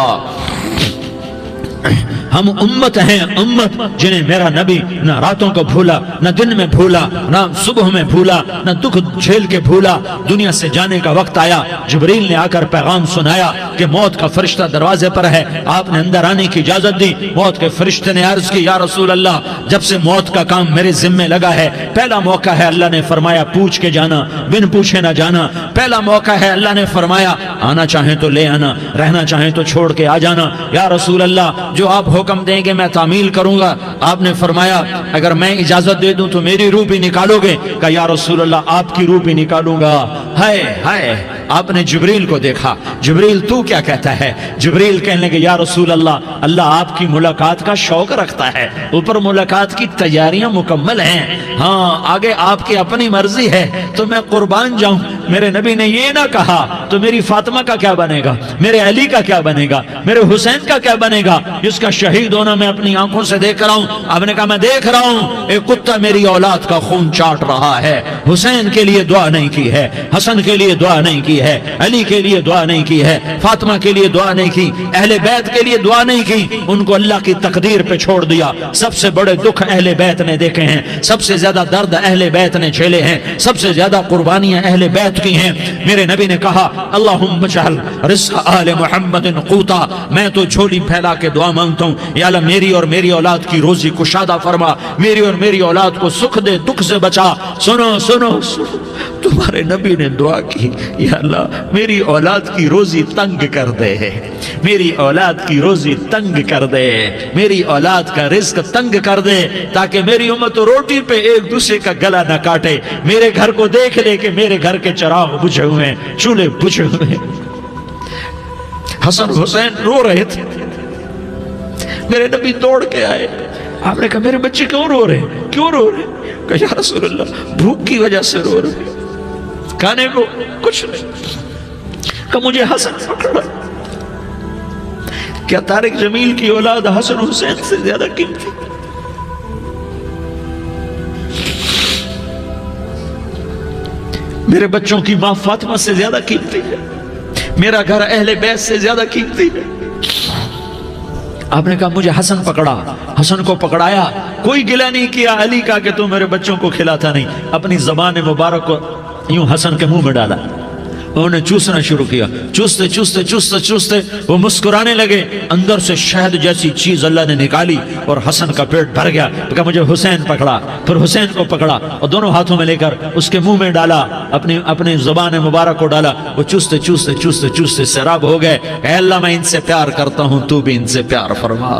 ہم امت ہیں، امت جنہیں میرا نبی نہ راتوں کو بھولا، نہ دن میں بھولا، نہ صبح میں بھولا، نہ دکھ جھیل کے بھولا۔ دنیا سے جانے کا وقت آیا، جبریل نے آ کر پیغام سنایا کہ موت کا فرشتہ دروازے پر ہے، آپ نے اندر آنے کی اجازت دی۔ موت کے فرشتے نے عرض کی، یا رسول اللہ، جب سے موت کا کام میرے ذمہ لگا ہے، پہلا موقع ہے، اللہ نے فرمایا پوچھ کے جانا، بن پوچھے نہ جانا۔ پہلا موقع ہے، اللہ نے فرمایا آنا چاہیں تو لے آنا، رہنا چاہیں تو چھوڑ کے آ جانا۔ یا رسول اللہ، جو آپ حکم دیں گے میں تعمیل کروں گا۔ آپ نے فرمایا اگر میں اجازت دے دوں تو میری روح بھی نکالو گے؟ کہا یا رسول اللہ، آپ کی روح بھی نکالوں گا۔ ہائے ہائے، آپ نے جبریل کو دیکھا، جبریل تو کیا کہتا ہے؟ جبریل کہنے لگے یا رسول اللہ، اللہ آپ کی ملاقات کا شوق رکھتا ہے، اوپر ملاقات کی تیاریاں مکمل ہیں، ہاں آگے آپ کی اپنی مرضی ہے تو میں قربان جاؤں۔ میرے نبی نے یہ نہ کہا تو میری فاطمہ کا کیا بنے گا، میرے علی کا کیا بنے گا، میرے حسین کا کیا بنے گا، جس کا شہید ہونا میں اپنی آنکھوں سے دیکھ رہا ہوں۔ آپ نے کہا میں دیکھ رہا ہوں، ایک کتا میری اولاد کا خون چاٹ رہا ہے۔ حسین کے لیے دعا نہیں کی ہے، حسن کے لیے دعا نہیں کی ہے، علی کے لیے دعا نہیں کی ہے، فاطمہ کے لیے دعا نہیں کی، اہل بیت کے لیے دعا نہیں کی، ان کو اللہ کی تقدیر پہ چھوڑ دیا۔ سب سے بڑے دکھ اہل بیت نے دیکھے ہیں، سب سے زیادہ درد اہل بیت نے جھیلے ہیں، سب سے زیادہ قربانیاں اہل بیت کی ہیں۔ میرے نبی نے کہا اللہم اجعل رزق آل محمد قوتا، میں تو جھولی پھیلا کے دعا مانگتا ہوں، یا اللہ میری اور میری اولاد کی روزی کشادہ فرما، میری اور میری اولاد کو سکھ دے، دکھ سے بچا۔ سنو سنو سنو، تمہارے نبی نے دعا کی، یا اللہ میری اولاد کی روزی تنگ کر دے، میری اولاد کی روزی تنگ کر دے، میری اولاد کا رزق تنگ کر دے، تاکہ میری امت روٹی پہ ایک دوسرے کا گلا نہ کاٹے، میرے گھر کو دیکھ لے کہ میرے گھر کے چراغ بجھے ہوئے ہیں، چولہے بجھے ہوئے ہیں۔ حسن حسین رو رہے تھے، میرے نبی دوڑ کے آئے، آپ نے کہا میرے بچے کیوں رو رہے ہیں، کیوں رو رہے ہیں؟ کہا یا رسول اللہ بھوک کی وجہ سے رو رہے ہیں، کھانے کو کچھ نہیں۔ کہا مجھے حسن پکڑا۔ کیا طارق جمیل کی اولاد حسن حسین سے زیادہ قیمتی؟ میرے بچوں کی ماں فاطمہ سے زیادہ قیمتی ہے، میرا گھر اہل بیت سے زیادہ قیمتی ہے۔ آپ نے کہا مجھے حسن پکڑا، حسن کو پکڑایا، کوئی گلہ نہیں کیا علی کا کہ تو میرے بچوں کو کھلاتا نہیں، اپنی زبان مبارک کو یوں حسن کے منہ میں ڈالا، انہوں نے چوسنا شروع کیا، چوستے چوستے چوستے چوستے وہ مسکرانے لگے، اندر سے شہد جیسی چیز اللہ نے نکالی اور حسن کا پیٹ بھر گیا۔ کہا مجھے حسین پکڑا، پھر حسین کو پکڑا اور دونوں ہاتھوں میں لے کر اس کے منہ میں ڈالا، اپنی زبان مبارک کو ڈالا، وہ چوستے چوستے چوستے چوستے سیراب ہو گئے۔ اے اللہ میں ان سے پیار کرتا ہوں، تو بھی ان سے پیار فرما،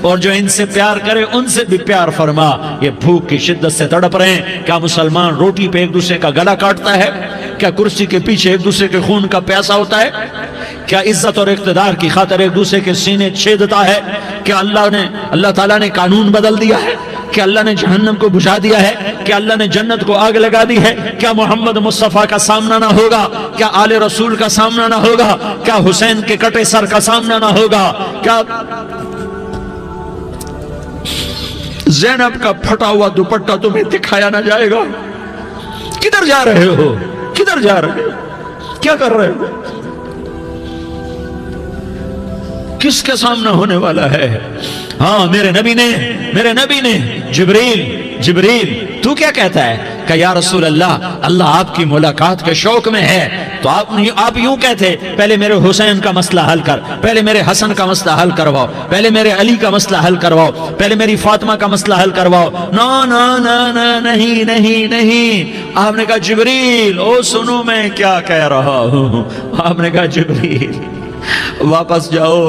اور جو ان سے پیار کرے ان سے بھی پیار فرما۔ یہ بھوک کی شدت سے تڑپ رہے ہیں، کیا مسلمان روٹی پہ ایک دوسرے کا گلا کاٹتا ہے؟ کیا کرسی کے پیچھے ایک دوسرے کے خون کا پیاسا ہوتا ہے؟ کیا عزت اور اقتدار کی خاطر ایک دوسرے کے سینے چھیدتا ہے؟ کیا اللہ تعالیٰ نے قانون بدل دیا ہے؟ کیا اللہ نے جہنم کو بجھا دیا ہے؟ کیا اللہ نے جنت کو آگ لگا دی ہے؟ کیا محمد مصطفیٰ کا سامنا نہ ہوگا؟ کیا آل رسول کا سامنا نہ ہوگا؟ کیا حسین کے کٹے سر کا سامنا نہ ہوگا؟ کیا زینب کا پھٹا ہوا دوپٹہ تمہیں دکھایا نہ جائے گا؟ کدھر جا رہے ہو؟ کدھر جا رہے ہو؟ کیا کر رہے ہو؟ کس کے سامنے ہونے والا ہے؟ ہاں میرے نبی نے جبریل تو کیا کہتا ہے؟ کہ یا رسول اللہ، اللہ آپ کی ملاقات کے شوق میں ہے، تو آپ یوں کہتے پہلے میرے حسین کا مسئلہ حل کر، پہلے میرے حسن کا مسئلہ حل کرواؤ، پہلے میرے علی کا مسئلہ حل کرواؤ، پہلے میری فاطمہ کا مسئلہ حل کرواؤ۔ نا نا نا نا نہیں نہیں نہیں۔ آپ نے کہا جبریل او سنو میں کیا کہہ رہا ہوں۔ آپ نے کہا جبریل واپس جاؤ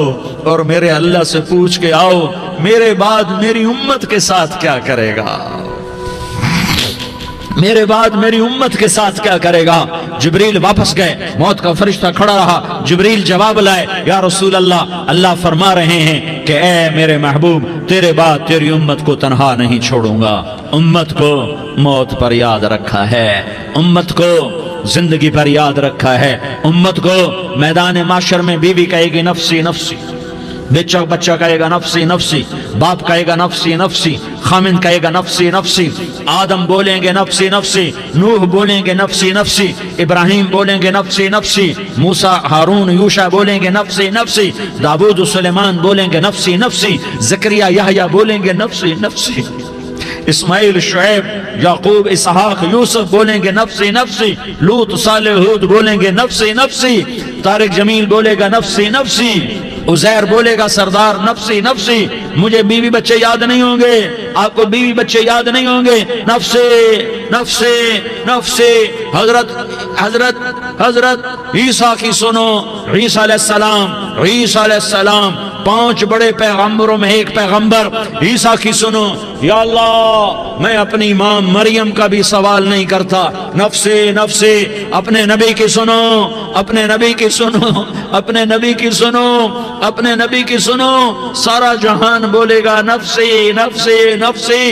اور میرے اللہ سے پوچھ کے آؤ میرے بعد میری امت کے ساتھ کیا کرے گا، میرے بعد میری امت کے ساتھ کیا کرے گا۔ جبریل واپس گئے، موت کا فرشتہ کھڑا رہا، جبریل جواب لائے، یا رسول اللہ، اللہ فرما رہے ہیں کہ اے میرے محبوب، تیرے بعد تیری امت کو تنہا نہیں چھوڑوں گا۔ امت کو موت پر یاد رکھا ہے، امت کو زندگی پر یاد رکھا ہے، امت کو میدان معاشر میں بیوی کہے گی نفسی نفسی، بچہ کہے گا نفسی نفسی، باپ کہے گا نفسی نفسی، خامن کہے گا نفسی نفسی، آدم بولیں گے نفسی نفسی، نوح بولیں گے نفسی نفسی، ابراہیم بولیں گے نفسی نفسی، موسیٰ ہارون یوشع بولیں گے نفسی نفسی، داؤد سلیمان بولیں گے نفسی نفسی، زکریا یحییٰ بولیں گے نفسی نفسی، اسماعیل شعیب یعقوب اسحاق یوسف بولیں گے نفسی نفسی، لوط صالح ہود بولیں گے نفسی نفسی، طارق جمیل بولے گا نفسی نفسی، عزیر بولے گا سردار نفسی نفسی، مجھے بیوی بچے یاد نہیں ہوں گے، آپ کو بیوی بچے یاد نہیں ہوں گے، نفسی نفسی نفسی۔ حضرت عیسیٰ کی سنو، عیسیٰ علیہ السلام 5 بڑے پیغمبروں میں ایک پیغمبر عیسیٰ کی سنو، یا اللہ میں اپنی ماں مریم کا بھی سوال نہیں کرتا، نفسی نفسی۔ اپنے نبی کی سنو، اپنے نبی کی سنو، اپنے نبی کی سنو، اپنے نبی کی سنو، سارا جہان بولے گا نفسی نفسی نفسی۔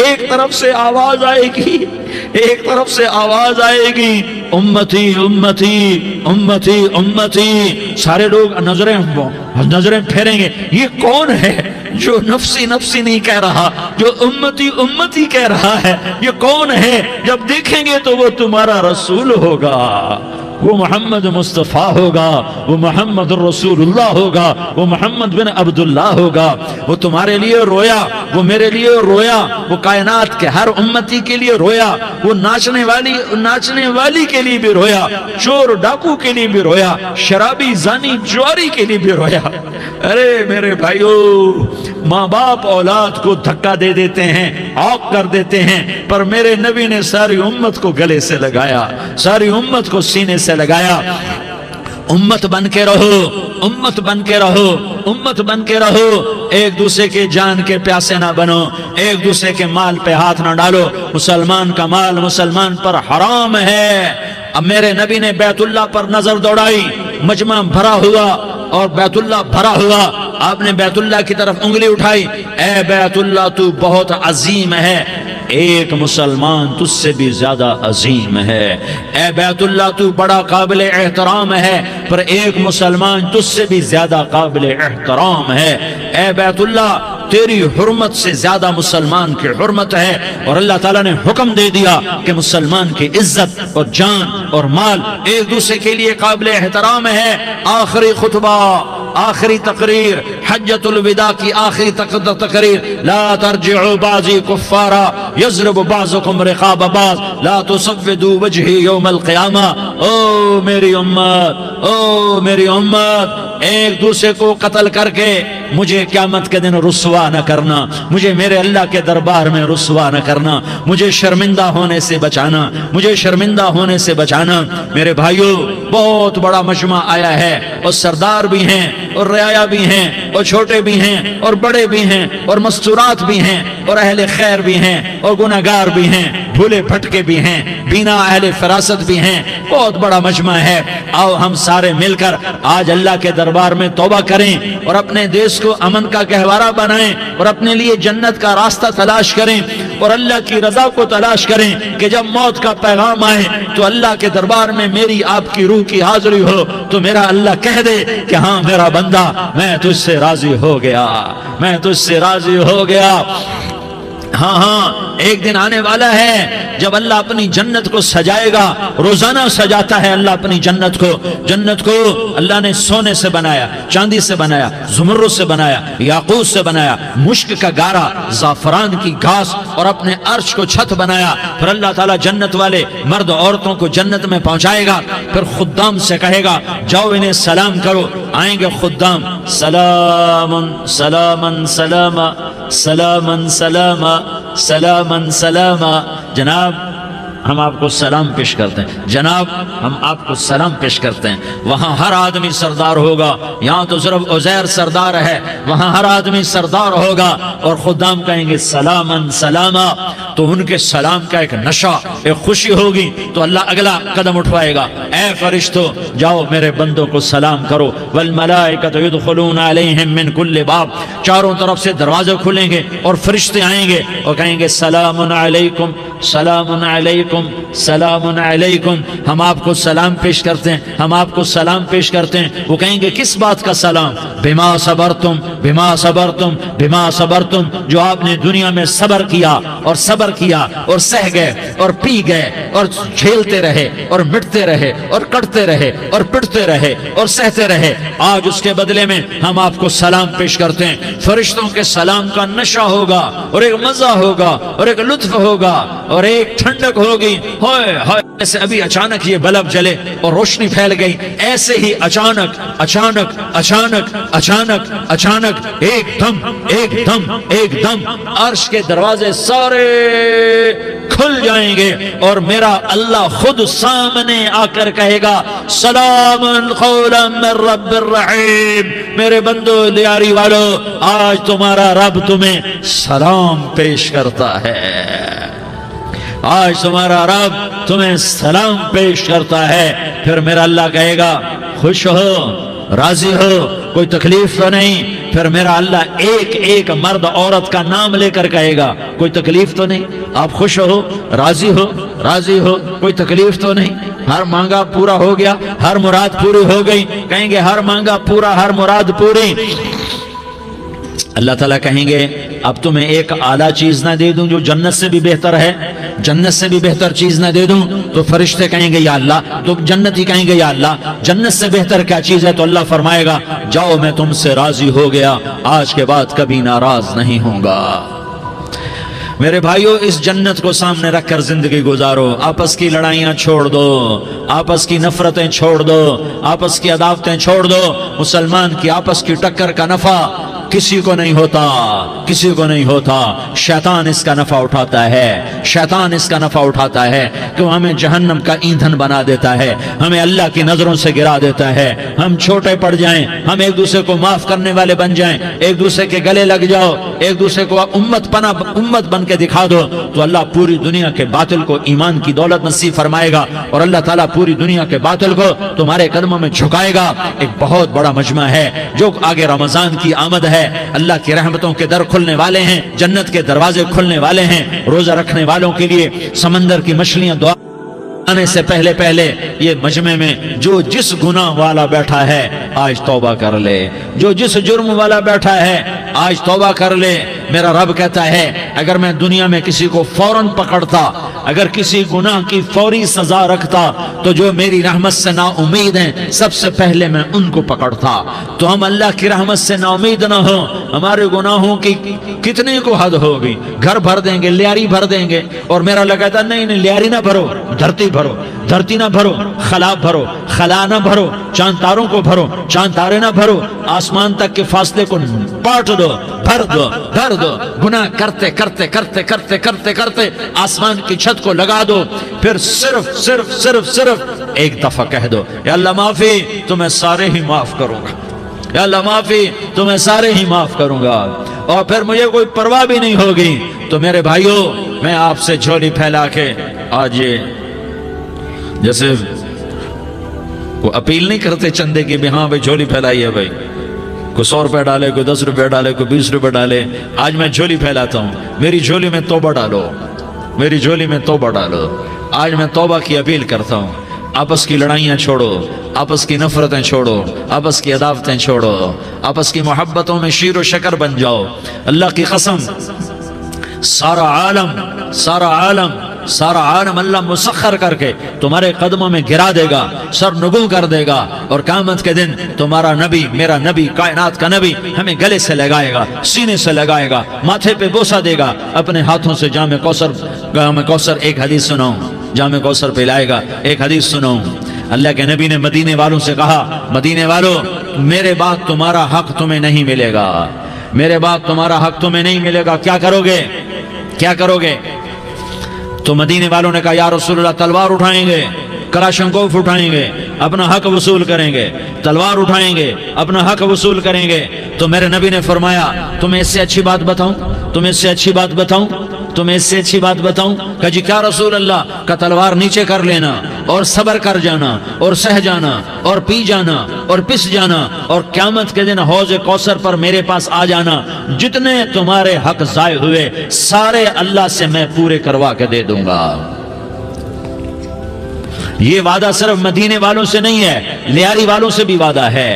ایک طرف سے آواز آئے گی، ایک طرف سے آواز آئے گی، امتی امتی امتی امتی۔ سارے لوگ نظریں پھیریں گے، یہ کون ہے جو نفسی نفسی نہیں کہہ رہا، جو امتی امتی کہہ رہا ہے؟ یہ کون ہے؟ جب دیکھیں گے تو وہ تمہارا رسول ہوگا، وہ محمد مصطفیٰ ہوگا، وہ محمد الرسول اللہ ہوگا، وہ محمد بن عبداللہ ہوگا۔ وہ تمہارے لیے رویا، وہ میرے لیے رویا، وہ کائنات کے ہر امتی کے لیے رویا، وہ ناچنے والی کے لیے بھی رویا، چور ڈاکو کے لیے بھی رویا، شرابی زانی جواری کے لیے بھی رویا۔ ارے میرے بھائیو، ماں باپ اولاد کو دھکا دے دیتے ہیں، عوق کر دیتے ہیں، پر میرے نبی نے ساری امت کو گلے سے لگایا، ساری امت کو سینے سے لگایا۔ امت بن کے رہو، امت بن کے رہو، امت بن کے رہو، ایک دوسرے کے جان کے پیاسے نہ بنو، ایک دوسرے کے مال پہ ہاتھ نہ ڈالو۔ مسلمان کا مال مسلمان پر حرام ہے۔ اب میرے نبی نے بیت اللہ پر نظر دوڑائی، مجمع بھرا ہوا اور بیت اللہ بھرا ہوا، آپ نے بیت اللہ کی طرف انگلی اٹھائی، اے بیت اللہ تو بہت عظیم ہے، ایک مسلمان تجھ سے بھی زیادہ عظیم ہے۔ اے بیت اللہ تو بڑا قابل احترام ہے، پر ایک مسلمان تجھ سے بھی زیادہ قابل احترام ہے۔ اے بیت اللہ تیری حرمت سے زیادہ مسلمان کی حرمت ہے، اور اللہ تعالیٰ نے حکم دے دیا کہ مسلمان کی عزت اور جان اور مال ایک دوسرے کے لیے قابل احترام ہے۔ آخری خطبہ، آخری تقریر، حجۃ الوداع کی آخری تقریر، لا ترجعوا بعضی کفارا یضرب بعضکم رقاب بعض لا تسودوا وجہی یوم القیامہ۔ او میری امت، او میری امت، ایک دوسرے کو قتل کر کے مجھے قیامت کے دن رسوا نہ کرنا، مجھے میرے اللہ کے دربار میں رسوا نہ کرنا، مجھے شرمندہ ہونے سے بچانا، مجھے شرمندہ ہونے سے بچانا۔ میرے بھائیو، بہت بڑا مجمع آیا ہے، اور سردار بھی ہیں اور رعایا بھی ہیں اور چھوٹے بھی ہیں اور بڑے بھی ہیں اور مستورات بھی ہیں اور اہل خیر بھی ہیں اور گناہگار بھی ہیں، بھولے بھٹکے بھی ہیں، بینا اہل فراست بھی ہیں، بہت بڑا مجمع ہے۔ آؤ ہم سارے مل کر آج اللہ کے دربار میں توبہ کریں اور اپنے دیش کو امن کا گہوارہ بنائیں اور اپنے لیے جنت کا راستہ تلاش کریں اور اللہ کی رضا کو تلاش کریں کہ جب موت کا پیغام آئے تو اللہ کے دربار میں میری آپ کی روح کی حاضری ہو تو میرا اللہ کہہ دے کہ ہاں میرا بندہ، میں تجھ سے راضی ہو گیا، میں تجھ سے راضی ہو گیا۔ ہاں ہاں، ایک دن آنے والا ہے جب اللہ اپنی جنت کو سجائے گا، روزانہ سجاتا ہے اللہ اپنی جنت کو۔ جنت کو اللہ نے سونے سے بنایا، چاندی سے بنایا، زمرد سے بنایا، یاقوت سے بنایا، مشک کا گارا، زعفران کی گھاس اور اپنے عرش کو چھت بنایا۔ پھر اللہ تعالیٰ جنت والے مرد عورتوں کو جنت میں پہنچائے گا، پھر خدام سے کہے گا جاؤ انہیں سلام کرو۔ آئیں گے خدام، سلام سلام سلام سلام سلام سلام سلام۔ جناب ہم آپ کو سلام پیش کرتے ہیں، جناب ہم آپ کو سلام پیش کرتے ہیں۔ وہاں ہر آدمی سردار ہوگا، یہاں تو صرف عزیر سردار ہے، وہاں ہر آدمی سردار ہوگا، اور خدام کہیں گے سلامن سلاما، تو ان کے سلام کا ایک نشہ، ایک خوشی ہوگی، تو اللہ اگلا قدم اٹھوائے گا، اے فرشتو جاؤ میرے بندوں کو سلام کرو۔ والملائکۃ یدخلون علیہم من کل باب، چاروں طرف سے دروازے کھلیں گے اور فرشتے آئیں گے اور کہیں گے سلام علیکم، سلام علیکم، علیکم سلام علیکم، ہم آپ کو سلام پیش کرتے ہیں، ہم آپ کو سلام پیش کرتے ہیں۔ وہ کہیں گے کس بات کا سلام؟ بما صبرتم بما صبرتم بما صبرتم، جو آپ نے دنیا میں صبر کیا اور صبر کیا اور سہ گئے اور پی گئے اور جھیلتے رہے اور مٹتے رہے اور کٹتے رہے اور پٹتے رہے اور سہتے رہے، آج اس کے بدلے میں ہم آپ کو سلام پیش کرتے ہیں۔ فرشتوں کے سلام کا نشہ ہوگا اور ایک مزہ ہوگا اور ایک لطف ہوگا اور ایک ٹھنڈک ہوگی۔ ہوئے ہوئے، ایسے ابھی اچانک یہ بلب جلے اور روشنی پھیل گئی، ایسے ہی اچانک اچانک اچانک اچانک اچانک ایک دم ایک دم ایک دم عرش کے دروازے سارے کھل جائیں گے اور میرا اللہ خود سامنے آ کر کہے گا سلام قولا من رب الرحیم، میرے بندو لیاری والو، آج تمہارا رب تمہیں سلام پیش کرتا ہے، آج تمہارا رب تمہیں سلام پیش کرتا ہے۔ پھر میرا اللہ کہے گا خوش ہو، راضی ہو، کوئی تکلیف تو نہیں؟ پھر میرا اللہ ایک ایک مرد عورت کا نام لے کر کہے گا کوئی تکلیف تو نہیں؟ آپ خوش ہو، راضی ہو، راضی ہو، کوئی تکلیف تو نہیں؟ ہر مانگا پورا ہو گیا، ہر مراد پوری ہو گئی؟ کہیں گے ہر مانگا پورا، ہر مراد پوری۔ اللہ تعالیٰ کہیں گے اب تمہیں ایک اعلیٰ چیز نہ دے دوں جو جنت سے بھی بہتر ہے؟ جنت سے بھی بہتر چیز نہ دے دوں؟ تو فرشتے کہیں گے یا اللہ، تو جنتی کہیں گے یا اللہ جنت سے بہتر کیا چیز ہے؟ تو اللہ فرمائے گا جاؤ میں تم سے راضی ہو گیا، آج کے بعد کبھی ناراض نہیں ہوں گا۔ میرے بھائیو، اس جنت کو سامنے رکھ کر زندگی گزارو، آپس کی لڑائیاں چھوڑ دو، آپس کی نفرتیں چھوڑ دو، آپس کی عداوتیں چھوڑ دو۔ مسلمان کی آپس کی ٹکر کا نفع کسی کو نہیں ہوتا، کسی کو نہیں ہوتا۔ شیطان اس کا نفع اٹھاتا ہے، شیطان اس کا نفع اٹھاتا ہے کہ وہ ہمیں جہنم کا ایندھن بنا دیتا ہے، ہمیں اللہ کی نظروں سے گرا دیتا ہے، ہم چھوٹے پڑ جائیں، ہم ایک دوسرے کو معاف کرنے والے بن جائیں، ایک دوسرے کے گلے لگ جاؤ، ایک دوسرے کو امت بن کے دکھا دو، تو اللہ پوری دنیا کے باطل کو ایمان کی دولت نصیب فرمائے گا اور اللہ تعالیٰ پوری دنیا کے باطل کو تمہارے قدموں میں جھکائے گا۔ ایک بہت بڑا مجمع ہے جو آگے رمضان کی آمد ہے، اللہ کی رحمتوں کے در کھلنے والے ہیں، جنت کے دروازے کھلنے والے ہیں، روزہ رکھنے والوں کے لیے سمندر کی مچھلیاں دعا آنے سے پہلے یہ مجمع میں جو جس گناہ والا بیٹھا ہے آج توبہ کر لے، جو جس جرم والا بیٹھا ہے آج توبہ کر لے۔ میرا رب کہتا ہے اگر میں دنیا میں کسی کو فوراً پکڑتا، اگر کسی گناہ کی فوری سزا رکھتا تو جو میری رحمت سے نا امید ہیں سب سے پہلے میں ان کو پکڑتا۔ تو ہم اللہ کی رحمت سے نا امید نہ ہو، ہمارے گناہوں کی کتنے کو حد ہوگی، گھر بھر دیں گے، لیاری بھر دیں گے، اور میرا اللہ کہتا نہیں لیاری نہ بھرو، دھرتی بھرو، دھرتی نہ بھرو، خلا بھرو، خلا نہ بھرو، چاند تاروں کو بھرو، چاند تارے نہ بھرو، آسمان تک کے فاصلے کو پاٹ دو، بھر دو، بھر دو، گناہ کرتے کرتے کرتے کرتے کرتے کرتے آسمان کی چھت کو لگا دو، پھر صرف صرف صرف صرف ایک دفعہ کہہ دو یا اللہ معافی، تو میں سارے ہی معاف کروں گا، یا اللہ معافی، تو میں سارے ہی معاف کروں گا، اور پھر مجھے کوئی پرواہ بھی نہیں ہوگی۔ تو میرے بھائیو، میں آپ سے جھولی پھیلا کے آج یہ جیسے وہ اپیل نہیں کرتے چندے کی بھی ہاں بھائی جھولی پھیلائی ہے، بھائی کوئی 100 روپے ڈالے، کوئی 10 روپے ڈالے، کوئی 20 روپے ڈالے، آج میں جھولی پھیلاتا ہوں، میری جھولی میں توبہ ڈالو، میری جھولی میں توبہ ڈالو۔ آج میں توبہ کی اپیل کرتا ہوں، آپس کی لڑائیاں چھوڑو، آپس کی نفرتیں چھوڑو، آپس کی عداوتیں چھوڑو، آپس کی محبتوں میں شیر و شکر بن جاؤ۔ اللہ کی قسم، سارا عالم اللہ مسخر کر کے تمہارے قدموں میں گرا دے گا، سر نگوں کر دے گا، اور قیامت کے دن تمہارا نبی، میرا نبی، کائنات کا نبی ہمیں گلے سے لگائے گا، سینے سے لگائے گا، ماتھے پہ بوسہ دے گا، اپنے ہاتھوں سے جام کوثر ایک حدیث سناؤں، جام کوثر پلائے گا، ایک حدیث سناؤں۔ اللہ کے نبی نے مدینے والوں سے کہا، مدینے والوں میرے بعد تمہارا حق تمہیں نہیں ملے گا، میرے بعد تمہارا حق تمہیں نہیں ملے گا، کیا کرو گے، کیا کرو گے؟ تو مدینے والوں نے کہا یا رسول اللہ تلوار اٹھائیں گے، کراشنکوف اٹھائیں گے، اپنا حق وصول کریں گے، تلوار اٹھائیں گے، اپنا حق وصول کریں گے۔ تو میرے نبی نے فرمایا تمہیں اس سے اچھی بات بتاؤں، تمہیں اس سے اچھی بات بتاؤں، تمہیں اس سے اچھی بات بتاؤں؟ کہ جی کیا رسول اللہ؟ کا تلوار نیچے کر لینا اور صبر کر جانا اور سہ جانا اور پی جانا اور پس جانا، اور قیامت کے دن حوض کوثر پر میرے پاس آ جانا، جتنے تمہارے حق ضائع ہوئے سارے اللہ سے میں پورے کروا کے دے دوں گا۔ یہ وعدہ صرف مدینے والوں سے نہیں ہے، لیاری والوں سے بھی وعدہ ہے،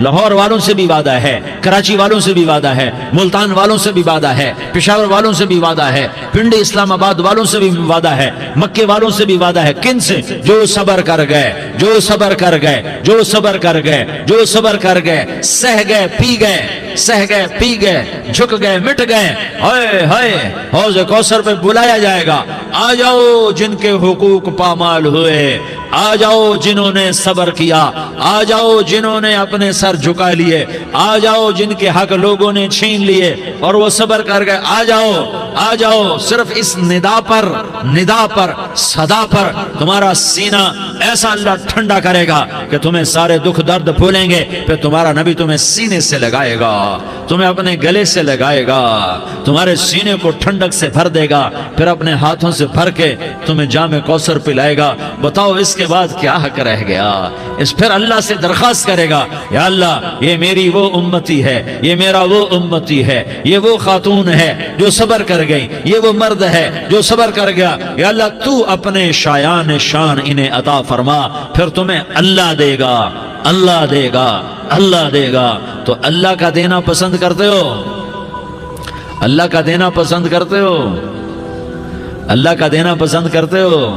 لاہور والوں سے بھی وعدہ ہے، کراچی والوں سے بھی وعدہ ہے، ملتان والوں سے بھی وعدہ ہے، پشاور والوں سے بھی وعدہ ہے، پنڈی اسلام آباد والوں سے بھی وعدہ ہے، مکے والوں سے بھی وعدہ ہے۔ کن سے؟ جو صبر کر گئے، جو صبر کر گئے، جو صبر کر گئے، جو صبر کر گئے، سہ گئے پی گئے، سہ گئے پی گئے، جھک گئے مٹ گئے۔ ہائے ہائے، حوض کوثر پہ بلایا جائے گا، آ جاؤ جن کے حقوق پامال ہوئے، آ جاؤ جنہوں نے صبر کیا، آ جاؤ جنہوں نے اپنے سر جھکا لیے، آ جاؤ جن کے حق لوگوں نے چھین لیے اور وہ صبر کر گئے، آ جاؤ آ جاؤ۔ صرف اس ندا پر صدا پر تمہارا سینہ ایسا اللہ ٹھنڈا کرے گا کہ تمہیں سارے دکھ درد بھولیں گے، پھر تمہارا نبی تمہیں سینے سے لگائے گا، تمہیں اپنے گلے سے لگائے گا، تمہارے سینے کو ٹھنڈک سے بھر دے گا، پھر اپنے ہاتھوں سے بھر کے تمہیں جام کوثر پلائے گا۔ بتاؤ اس کے بعد کیا حق رہ گیا؟ اس پھر اللہ سے درخواست کرے گا، یا اللہ یہ میری وہ امتی ہے، یہ میرا وہ امتی ہے، یہ وہ خاتون ہے جو صبر کر گئی، یہ وہ مرد ہے جو صبر کر گیا، یا اللہ تو اپنے شایان شان انہیں عطا فرما، پھر تمہیں اللہ دے گا، اللہ دے گا، اللہ دے گا۔ تو اللہ کا دینا پسند کرتے ہو؟ اللہ کا دینا پسند کرتے ہو؟ اللہ کا دینا پسند کرتے ہو؟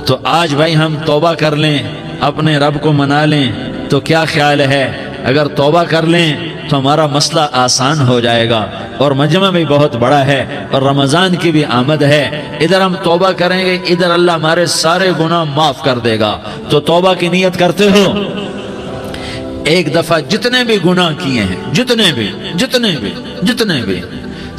تو آج بھائی ہم توبہ کر لیں، اپنے رب کو منا لیں، تو کیا خیال ہے اگر توبہ کر لیں تو ہمارا مسئلہ آسان ہو جائے گا، اور مجمع بھی بہت بڑا ہے اور رمضان کی بھی آمد ہے، ادھر ہم توبہ کریں گے، ادھر اللہ ہمارے سارے گناہ معاف کر دے گا۔ تو توبہ کی نیت کرتے ہو؟ ایک دفعہ جتنے بھی گناہ کیے ہیں، جتنے بھی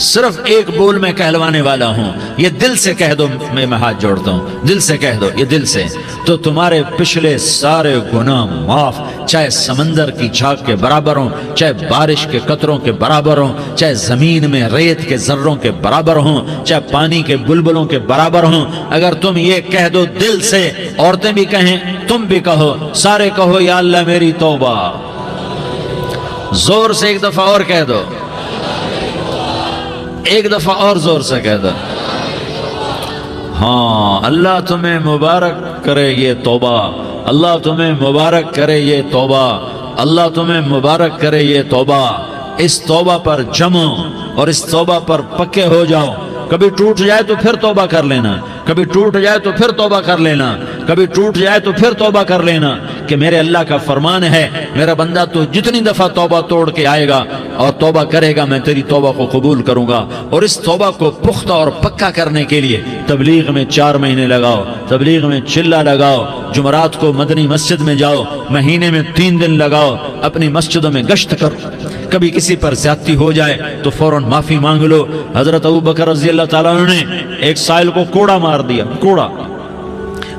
صرف ایک بول میں کہلوانے والا ہوں، یہ دل سے کہہ دو، میں ہاتھ جوڑتا ہوں، دل سے کہہ دو، یہ دل سے، تو تمہارے پچھلے سارے گناہ معاف، چاہے سمندر کی جھاگ کے برابر ہوں، چاہے بارش کے قطروں کے برابر ہوں، چاہے زمین میں ریت کے ذروں کے برابر ہوں، چاہے پانی کے بلبلوں کے برابر ہوں۔ اگر تم یہ کہہ دو دل سے، عورتیں بھی کہیں، تم بھی کہو، سارے کہو، یا اللہ میری توبہ، زور سے ایک دفعہ اور کہہ دو، ایک دفعہ اور زور سے کہہ دو۔ ہاں، اللہ تمہیں مبارک کرے یہ توبہ، اللہ تمہیں مبارک کرے یہ توبہ، اللہ تمہیں مبارک کرے یہ توبہ۔ اس توبہ پر جمو اور اس توبہ پر پکے ہو جاؤ۔ کبھی ٹوٹ جائے تو پھر توبہ کر لینا، کبھی ٹوٹ جائے تو پھر توبہ کر لینا، کبھی ٹوٹ جائے تو پھر توبہ کر لینا، کہ میرے اللہ کا فرمان ہے، میرا بندہ تو جتنی دفعہ توبہ توڑ کے آئے گا اور توبہ کرے گا، میں تیری توبہ کو قبول کروں گا۔ اور اس توبہ کو پختہ اور پکا کرنے کے لیے تبلیغ میں 4 مہینے لگاؤ، تبلیغ میں چلہ لگاؤ، جمعرات کو مدنی مسجد میں جاؤ، مہینے میں 3 دن لگاؤ، اپنی مسجدوں میں گشت کرو، کبھی کسی پر زیادتی ہو جائے تو فوراً معافی مانگ لو۔ حضرت ابوبکر رضی اللہ تعالیٰ عنہ نے ایک سائل کو کوڑا مار دیا، کوڑا،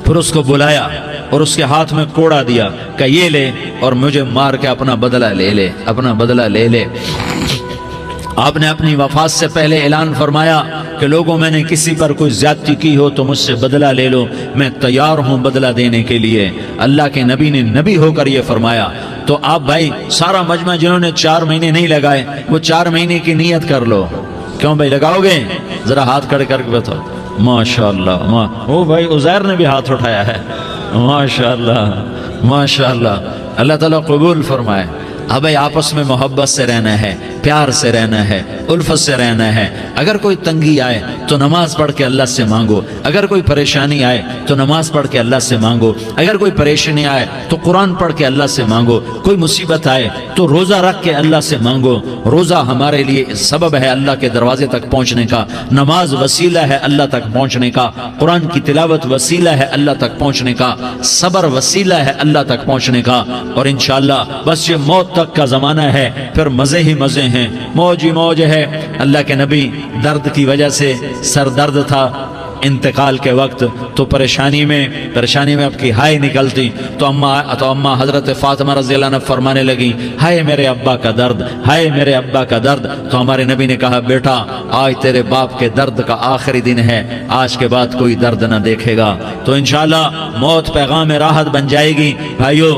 پھر اس کو بلایا اور اس کے ہاتھ میں کوڑا دیا کہ یہ لے اور مجھے مار کے اپنا بدلہ لے لے، اپنا بدلہ لے لے۔ آپ نے اپنی وفات سے پہلے اعلان فرمایا کہ لوگوں، میں نے کسی پر کوئی زیادتی کی ہو تو مجھ سے بدلہ لے لو، میں تیار ہوں بدلہ دینے کے لیے۔ اللہ کے نبی نے نبی ہو کر یہ فرمایا۔ تو آپ بھائی سارا مجمع جنہوں نے 4 مہینے نہیں لگائے، وہ 4 مہینے کی نیت کر لو۔ کیوں بھائی لگاؤ گے؟ ذرا ہاتھ کھڑے کر کے بتاؤ۔ ماشاءاللہ، وہ بھائی عزیر نے بھی ہاتھ اٹھایا ہے، ماشاءاللہ ماشاءاللہ، اللہ تعالیٰ قبول فرمائے۔ اب آپس میں محبت سے رہنا ہے، پیار سے رہنا ہے، الفت سے رہنا ہے۔ اگر کوئی تنگی آئے تو نماز پڑھ کے اللہ سے مانگو، اگر کوئی پریشانی آئے تو نماز پڑھ کے اللہ سے مانگو، اگر کوئی پریشانی آئے تو قرآن پڑھ کے اللہ سے مانگو، کوئی مصیبت آئے تو روزہ رکھ کے اللہ سے مانگو۔ روزہ ہمارے لیے سبب ہے اللہ کے دروازے تک پہنچنے کا، نماز وسیلہ ہے اللہ تک پہنچنے کا، قرآن کی تلاوت وسیلہ ہے اللہ تک پہنچنے کا، صبر وسیلہ ہے اللہ تک پہنچنے کا۔ اور انشاءاللہ بس یہ موت تک کا زمانہ ہے، پھر مزے ہی مزے ہیں، موج ہی موج ہے۔ اللہ کے نبی درد کی وجہ سے سر درد تھا انتقال کے وقت، تو پریشانی میں اب کی ہائے نکلتی، تو اما حضرت فاطمہ رضی اللہ عنہ فرمانے لگی، ہائے میرے ابا کا درد، ہائے میرے ابا کا درد۔ تو ہمارے نبی نے کہا، بیٹا آج تیرے باپ کے درد کا آخری دن ہے، آج کے بعد کوئی درد نہ دیکھے گا۔ تو انشاءاللہ موت پیغام راحت بن جائے گی۔ بھائیو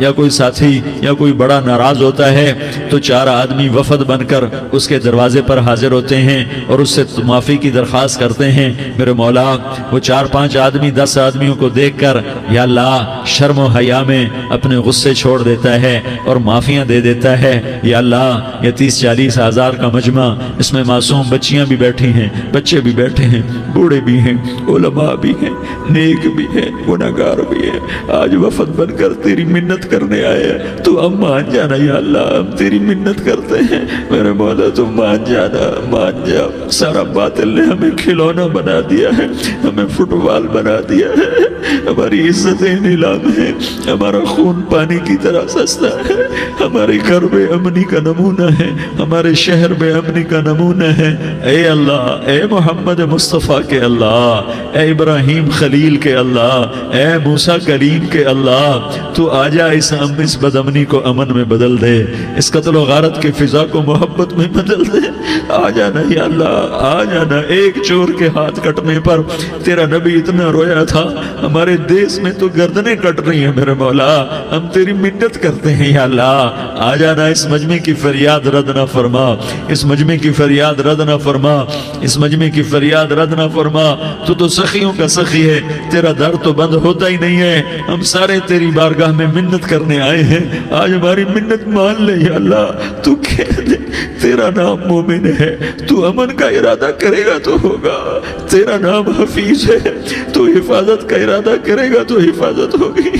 یا کوئی ساتھی یا کوئی بڑا ناراض ہوتا ہے تو 4 آدمی وفد بن کر اس کے دروازے پر حاضر ہوتے ہیں اور اس سے معافی کی درخواست کرتے ہیں۔ میرے مولا وہ 4-5 آدمی 10 آدمیوں کو دیکھ کر یا اللہ شرم و حیا میں اپنے غصے چھوڑ دیتا ہے اور معافیاں دے دیتا ہے۔ یا اللہ یہ 30-40 ہزار کا مجمع، اس میں معصوم بچیاں بھی بیٹھی ہیں، بچے بھی بیٹھے ہیں، بوڑھے بھی ہیں، علماء بھی ہیں، نیک بھی ہیں، گناہگار بھی ہیں، آج وفد بن کر تیری منت کرنے آئے ہیں، تو ہم مان جانا یا اللہ، ہم تیری منت کرتے ہیں میرے مولا، تو مان جانا، مان جا۔ سارا باطل نے ہمیں کھلونا بنا دیا ہے، ہمیں فٹ بال بنا دیا ہے، ہماری عزتیں نیلام ہیں، ہمارا خون پانی کی طرح سستا ہے، ہمارے گھر بے امنی کا نمونہ ہے، ہمارے شہر بے امنی کا نمونہ ہے۔ اے اللہ، اے محمد مصطفیٰ کے اللہ، اے ابراہیم خلیل کے اللہ، اے موسیٰ کلیم کے اللہ، تو آجا اس بد امنی کو امن میں بدل دے، اس قتل و غارت کی فضا کو محبت میں بدل دے۔ آ جانا یا اللہ، آ جانا۔ ایک چور کے ہاتھ کٹنے پر تیرا نبی اتنا رویا تھا، ہمارے دیس میں تو گردنیں کٹ رہی ہیں میرے مولا، ہم تیری منت کرتے ہیں یا اللہ، آ جانا۔ اس مجمع کی فریاد رد نہ فرما، اس مجمع کی فریاد رد نہ فرما، اس مجمع کی فریاد رد نہ فرما۔ تو سخیوں کا سخی ہے، تیرا در تو بند ہوتا ہی نہیں ہے، ہم سارے تیری بارگاہ میں منت کرنے آئے ہیں، آج ہماری منت مان لے یا اللہ۔ تو کہہ دے تیرا نام مومن ہے، تو امن کا ارادہ کرے گا تو ہوگا، تیرا نام حفیظ ہے، تو حفاظت کا ارادہ کرے گا تو حفاظت ہوگی،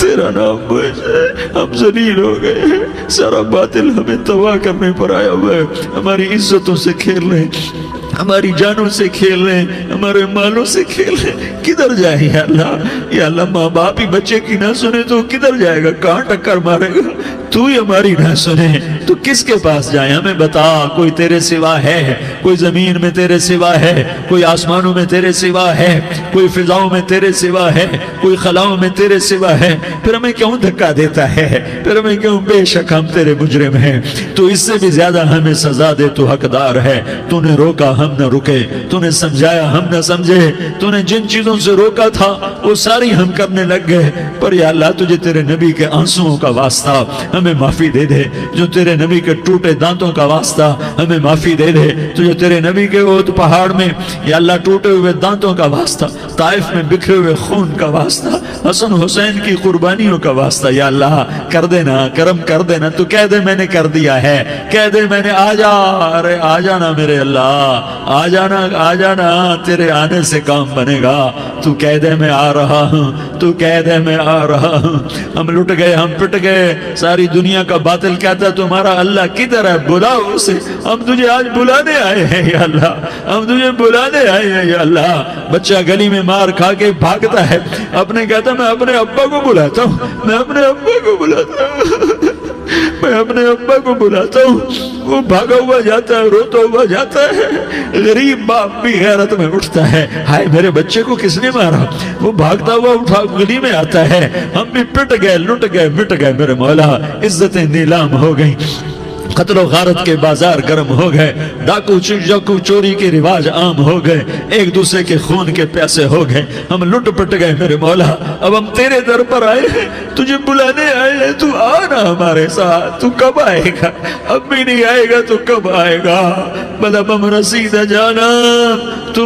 تیرا نام بوجھ ہے، ہم ذلیل ہو گئے ہیں، سارا باطل ہمیں تباہ کرنے پر آیا ہوا ہے، ہماری عزتوں سے کھیل رہے ہیں، ہماری جانوں سے کھیل رہے ہیں، ہمارے مالوں سے کھیل رہے ہیں، کدھر جائے یا اللہ؟ یا اللہ ماں باپ ہی بچے کی نہ سنے تو کدھر جائے گا، کہاں ٹکر مارے گا؟ تو ہی ہماری نہ سنے تو کس کے پاس جائیں؟ ہمیں بتا، کوئی تیرے سوا ہے؟ کوئی زمین میں تیرے سوا ہے؟ کوئی آسمانوں میں تیرے سوا ہے؟ کوئی فضاؤں میں تیرے سوا ہے؟ کوئی خلاؤں میں تیرے سوا ہے؟ پھر ہمیں کیوں دھکا دیتا ہے؟ پھر ہمیں کیوں؟ بے شک ہم تیرے مجرم ہیں، تو اس سے بھی زیادہ ہمیں سزا دے، تو حقدار ہے۔ تو نے روکا ہم نہ رکے، تو نے سمجھایا ہم نہ سمجھے، تو نے جن چیزوں سے روکا تھا وہ ساری ہم کرنے لگ گئے، پر یا اللہ تجھے تیرے نبی کے آنسوؤں کا واسطہ ہمیں معافی دے دے، جو تیرے نبی کے ٹوٹے دانتوں کا واسطہ ہمیں معافی دے دے، تو جو تیرے نبی کے احد پہاڑ میں یا اللہ ٹوٹے ہوئے دانتوں کا واسطہ، طائف میں بکھرے ہوئے خون کا واسطہ، حسن حسین کی قربانیوں کا واسطہ یا اللہ کر دینا، کرم کر دینا۔ تو کہہ دے میں نے کر دیا ہے، کہہ دے میں نے، آ جا، ارے آ جانا میرے اللہ، آ جانا، آ جانا، تیرے آنے سے کام بنے گا۔ تو کہہ دے میں آ رہا ہوں، تو کہہ دے میں آ رہا ہوں۔ ہم لٹ گئے، ہم پٹ گئے، ساری دنیا کا باطل کہتا تمہارا اللہ کدھر ہے؟ بلاؤ اسے، ہم تجھے آج بلانے آئے ہیں یا اللہ، ہم تجھے بلانے آئے ہیں یا اللہ۔ بچہ گلی میں مار کھا کے بھاگتا ہے، اپنے کہتا میں اپنے ابا کو بلاتا ہوں، میں اپنے ابا کو بلاتا ہوں، میں اپنے ابا کو بلاتا ہوں، وہ بھاگا ہوا جاتا ہے، روتا ہوا جاتا ہے۔ غریب باپ بھی غیرت میں اٹھتا ہے، ہائے میرے بچے کو کس نے مارا؟ وہ بھاگتا ہوا اٹھا گلی میں آتا ہے، ہم بھی پٹ گئے، لٹ گئے، مٹ گئے میرے مولا، عزتیں نیلام ہو گئیں، قتل و غارت کے بازار گرم ہو گئے، ڈاکو چوری کے رواج عام ہو گئے، ایک دوسرے کے خون کے پیاسے ہو گئے، ہم لٹ پٹ گئے میرے مولا۔ اب ہم تیرے در پر آئے ہیں، تجھے بلانے آئے ہیں، تو آنا ہمارے ساتھ۔ تو کب آئے گا؟ اب بھی نہیں آئے گا تو کب آئے گا؟ بلبم رسید جانا تو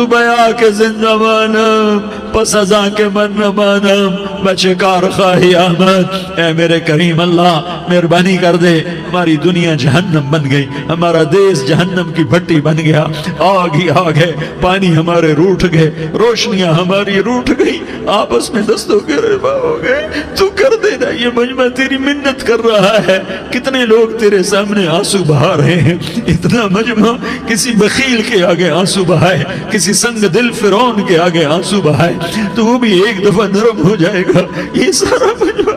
بیا کے زندہ مانم، پس ازاں کے من نہ مانم، بچے کار خواہی آمد۔ اے میرے کریم اللہ مہربانی کر دے، ہماری دنیا جہنم بن گئی، ہمارا دیس جہنم کی بھٹی بن گیا، آگ ہی آگ ہے، پانی ہمارے روٹھ گئے، روشنیاں ہماری روٹھ گئی، آپس میں دستوں کے ربا ہو گئے۔ تو کر دینا، یہ مجمع تیری منت کر رہا ہے، کتنے لوگ تیرے سامنے آنسو بہا رہے ہیں، اتنا مجمع کسی بخیل کے آگے آنسو بہائے، کسی سنگ دل فرعون کے آگے آنسو بہائے تو وہ بھی ایک دفعہ نرم ہو جائے گا۔ یہ سارا مجمع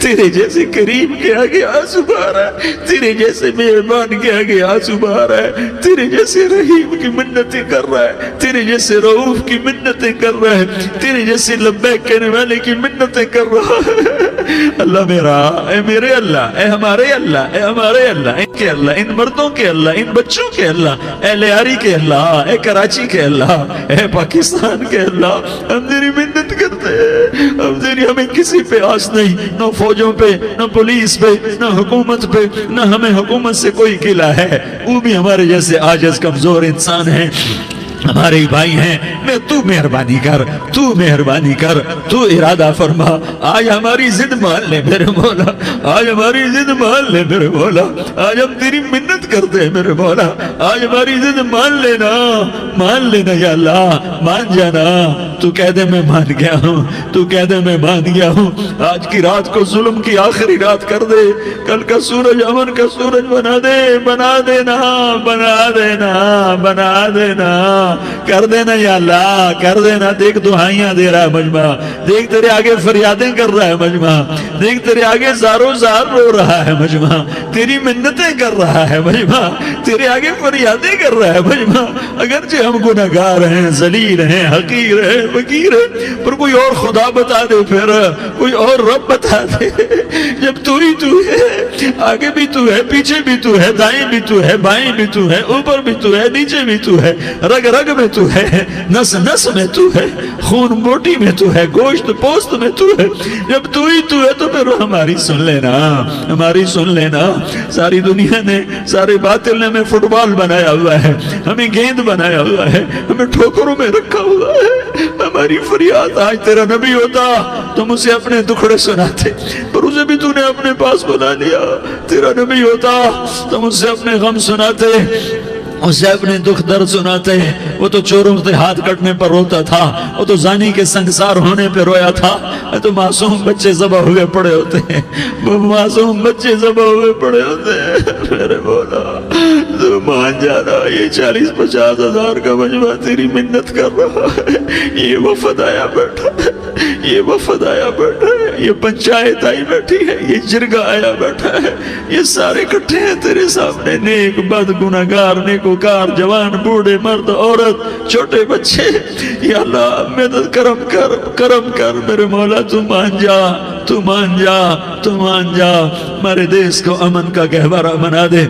تیرے جیسے کریم کے آگے آنسو بہا رہا ہے، تیرے جیسے مہربان کے آگے آنسو بہا رہا ہے، تیرے جیسے رحیم کی منتیں کر رہا ہے، تیرے جیسے رؤوف کی منتیں کر رہا ہے، تیرے جیسے لبیک کہنے والے کی منتیں کر رہا ہے۔ اللہ میرا، اے میرے اللہ، اے ہمارے اللہ، اے ہمارے اللہ، ان کے اللہ، ان مردوں کے اللہ، ان بچوں کے اللہ، اے لیاری کے اللہ، اے کراچی کے اللہ، اے پاکستان کے اللہ، ہم تیری منت کرتے اب تیری ہمیں کسی پہ آس نہیں، نہ فوجوں پہ، نہ پولیس پہ، نہ حکومت پہ، نہ ہمیں حکومت سے کوئی قلعہ ہے، وہ بھی ہمارے جیسے عاجز کمزور انسان ہیں، ہمارے بھائی ہیں۔ میں تو مہربانی کر، تو مہربانی کر، تو ارادہ فرما، آج ہماری ضد مان لے میرے مولا، آج ہماری ضد مان لے میرے مولا، آج ہم تیری منت کرتے ہیں میرے مولا، آج ہماری ضد مان لینا، مان لینا یا اللہ، مان جانا۔ تو کہہ دے میں مان گیا ہوں، تو کہہ دے میں مان گیا ہوں، آج کی رات کو ظلم کی آخری رات کر دے، کل کا سورج امن کا سورج بنا دے، بنا دینا، بنا دینا، بنا دینا، کر دینا یا اللہ، کر دینا۔ دیکھ دعائیاں دے رہا ہے مجمع، دیکھ تیرے آگے فریادیں کر رہا ہے مجمع، دیکھ تیرے آگے زارو زار رو رہا ہے مجمع، تیری منتیں کر رہا ہے مجمع، تیرے آگے فریادیں کر رہا ہے مجمع۔ اگرچہ ہم گناہگار ہیں، ذلیل ہیں، حقیر ہیں، فقیر ہیں، پر کوئی اور خدا بتا دے، پھر کوئی اور رب بتا دے۔ جب تو ہی تو ہے، آگے بھی تو ہے، پیچھے بھی تو ہے، دائیں بھی تو ہے، بائیں بھی تو ہے، اوپر بھی تو ہے، نیچے بھی تو ہے، رگ رگ میں تو ہے، نس نس میں تو ہے، خون بوٹی میں تو ہے، گوشت پوست میں تو ہے۔ جب تو ہی تو ہے تو پھر ہماری سن لینا، ہماری سن لینا۔ ساری دنیا نے، سارے باطل نے ہمیں فٹ بال بنایا ہوا ہے، ہمیں گیند بنایا ہوا ہے، ہمیں ٹھوکروں میں رکھا ہوا ہے۔ ہماری فریاد، آج تیرا نبی ہوتا تم اسے اپنے دکھڑے سناتے، پر اسے بھی تو نے اپنے پاس بنا لیا۔ تیرا نبی ہوتا تم اسے اپنے غم سناتے، اسے اپنے دکھ درد سناتے۔ وہ تو چوروں سے ہاتھ کٹنے پر روتا تھا، وہ تو زانی کے سنگسار ہونے پہ رویا تھا، تو معصوم بچے ذبح ہوئے پڑے ہوتے ہیں، وہ معصوم بچے ذبح ہوئے پڑے ہوتے ہیں۔ میرے مولا تو مان جانا، یہ 40-50 ہزار کا مجمع تیری منت کر رہا ہے، یہ وفد آیا بیٹھا ہے، یہ وفد آیا بیٹھا ہے، یہ پنچایت آئی بیٹھی ہے، یہ جرگہ آیا بیٹھا ہے، یہ سارے اکٹھے ہیں تیرے سامنے، نیک بد گناہگار، نیکوکار، جوان بوڑھے مرد عورت چھوٹے بچے۔ یا اللہ مدد کرم کر، کرم کر میرے مولا، تو مان جا، تو مان جا، تو مان جا۔ ہمارے دیس کو امن کا گہوارہ بنا دے،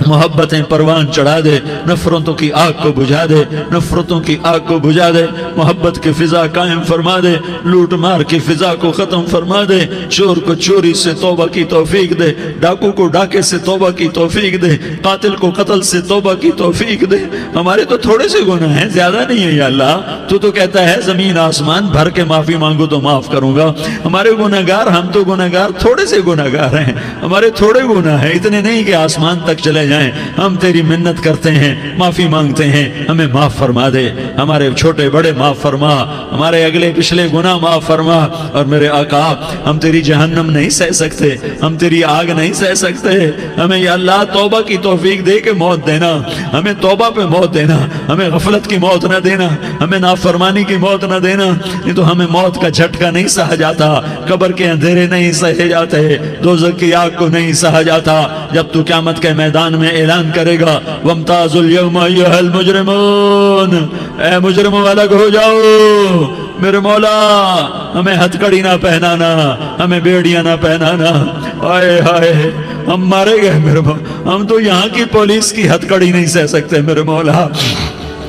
محبتیں پروان چڑھا دے، نفرتوں کی آگ کو بجھا دے، نفرتوں کی آگ کو بجھا دے، محبت کی فضا قائم فرما دے، لوٹ مار کی فضا کو ختم فرما دے، چور کو چوری سے توبہ کی توفیق دے، ڈاکو کو ڈاکے سے توبہ کی توفیق دے، قاتل کو قتل سے توبہ کی توفیق دے۔ ہمارے تو تھوڑے سے گناہ ہیں، زیادہ نہیں ہے یا اللہ، تو کہتا ہے زمین آسمان بھر کے معافی مانگو تو معاف کروں گا۔ ہمارے گناہگار، ہم تو گناہگار تھوڑے سے گناہگار ہیں، ہمارے تھوڑے گناہ ہیں، اتنے نہیں کہ آسمان تک چلے جائیں۔ ہم تیری منت کرتے ہیں، معافی مانگتے ہیں، ہمیں معاف فرما دے، ہمارے چھوٹے بڑے معاف فرما، ہمارے اگلے پچھلے گناہ معاف فرما۔ اور میرے آقا، ہم تیری جہنم نہیں سہ سکتے، ہم تیری آگ نہیں سہ سکتے، ہمیں یا اللہ توبہ کی توفیق دے کے موت دینا، ہمیں توبہ پہ موت دینا، ہمیں غفلت کی موت نہ دینا، ہمیں نافرمانی کی موت نہ دینا، نہیں تو ہمیں موت کا جھٹکا نہیں سہا جاتا، قبر کے اندھیرے نہیں سہے جاتے، دوزخ کی آگ کو نہیں سہا جاتا۔ جب تو قیامت کے میدان میں اعلان کرے گا وَامْتَازُوا الْيَوْمَ أَيُّهَا الْمُجْرِمُونَ، اے مجرموں الگ ہو جاؤ۔ میرے مولا ہمیں ہتھ کڑی نہ پہنانا، ہمیں بیڑیاں نہ پہنانا، آئے ہائے ہم مارے گئے میرے مولا، ہم تو یہاں کی پولیس کی ہتھ کڑی نہیں سہ سکتے میرے مولا،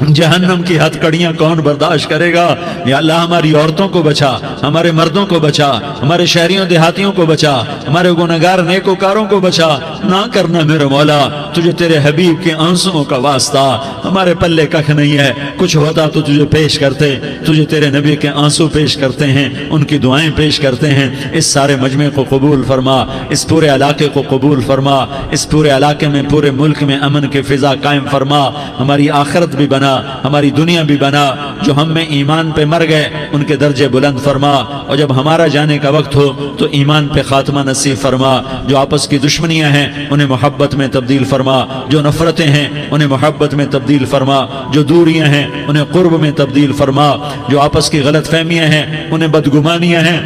جہنم کی ہتھ کڑیاں کون برداشت کرے گا؟ یا اللہ ہماری عورتوں کو بچا، ہمارے مردوں کو بچا، ہمارے شہریوں دیہاتیوں کو بچا، ہمارے گنہگار نیکوکاروں کو بچا۔ نہ کرنا میرے مولا، تجھے تیرے حبیب کے آنسوؤں کا واسطہ، ہمارے پلے ککھ نہیں ہے، کچھ ہوتا تو تجھے پیش کرتے، تجھے تیرے نبی کے آنسو پیش کرتے ہیں، ان کی دعائیں پیش کرتے ہیں۔ اس سارے مجمع کو قبول فرما، اس پورے علاقے کو قبول فرما، اس پورے علاقے میں، پورے ملک میں امن کی فضا قائم فرما، ہماری آخرت بھی بنا، ہماری دنیا بھی بنا۔ جو ہم میں ایمان پہ مر گئے ان کے درجے بلند فرما، اور جب ہمارا جانے کا وقت ہو تو ایمان پہ خاتمہ نصیب فرما۔ جو آپس کی دشمنیاں ہیں انہیں محبت میں تبدیل فرما، جو نفرتیں ہیں انہیں محبت میں تبدیل فرما، جو دوریاں ہیں انہیں قرب میں تبدیل فرما، جو آپس کی غلط فہمیاں ہیں انہیں بدگمانیاں ہیں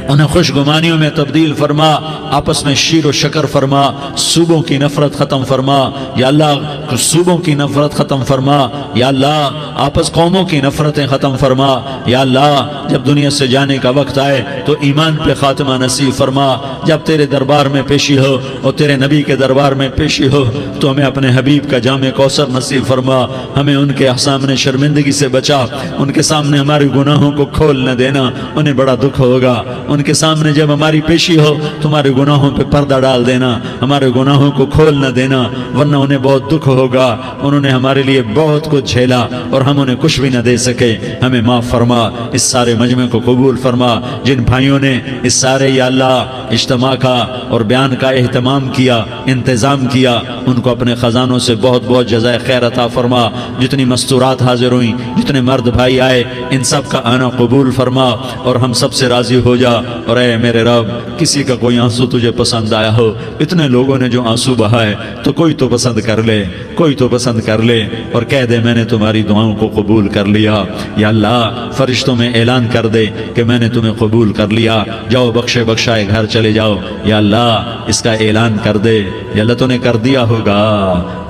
انہیں خوشگمانیوں میں تبدیل فرما، آپس میں شیر و شکر فرما، صوبوں کی نفرت ختم فرما یا اللہ، صوبوں کی نفرت ختم فرما یا اللہ، آپس قوموں کی نفرتیں ختم فرما یا اللہ، جب دنیا سے جانے کا وقت آئے تو ایمان پہ خاتمہ نصیب فرما، جب تیرے دربار میں پیشی ہو اور تیرے نبی کے دربار میں پیشی ہو تو ہمیں اپنے حبیب کا جام کوثر نصیب فرما، ہمیں ان کے سامنے شرمندگی سے بچا، ان کے سامنے ہمارے گناہوں کو کھول نہ دینا، انہیں بڑا دکھ ہوگا، ان کے سامنے جب ہماری پیشی ہو تمہارے گناہوں پہ پردہ ڈال دینا، ہمارے گناہوں کو کھول نہ دینا، ورنہ انہیں بہت دکھ ہوگا، انہوں نے ہمارے لیے بہت کچھ جھیلا اور ہم انہیں کچھ بھی نہ دے سکے، ہمیں معاف فرما، اس سارے مجمع کو قبول فرما، جن بھائیوں نے اس سارے یا اللہ اجتماع کا اور بیان کا اہتمام کیا، انتظام کیا، ان کو اپنے خزانوں سے بہت بہت جزائے خیر عطا فرما، جتنی مستورات حاضر ہوئیں، جتنے مرد بھائی آئے، ان سب کا آنا قبول فرما اور ہم سب سے راضی ہو جا، اور اے میرے رب کسی کا کوئی آنسو تجھے پسند آیا ہو، اتنے لوگوں نے جو آنسو بہائے تو کوئی تو پسند کر لے، کوئی تو پسند کر لے اور کہہ دے میں نے تمہاری دعاؤں کو قبول کر لیا، یا اللہ فرشتوں میں اعلان کر دے کہ میں نے تمہیں قبول کر لیا، جاؤ بخشے بخشائے گھر چلے جاؤ، یا اللہ اس کا اعلان کر دے، یا اللہ تو نے کر دیا ہوگا،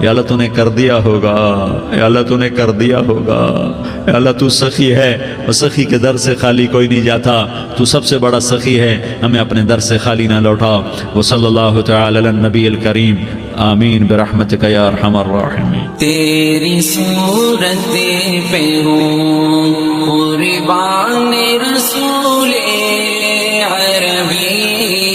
یا اللہ تو نے کر دیا ہوگا، یا اللہ تو نے کر دیا ہوگا، یا اللہ تو سخی ہے اور سخی کے در سے خالی کوئی نہیں جاتا، تو سب سے بڑا سخی ہے، ہمیں اپنے در سے خالی نہ لوٹا، وصلی اللہ تعالی علی النبی الکریم، آمین برحمتک یا ارحم الراحمین۔ تیری صورت پہ ہوں قربان رسول عربی،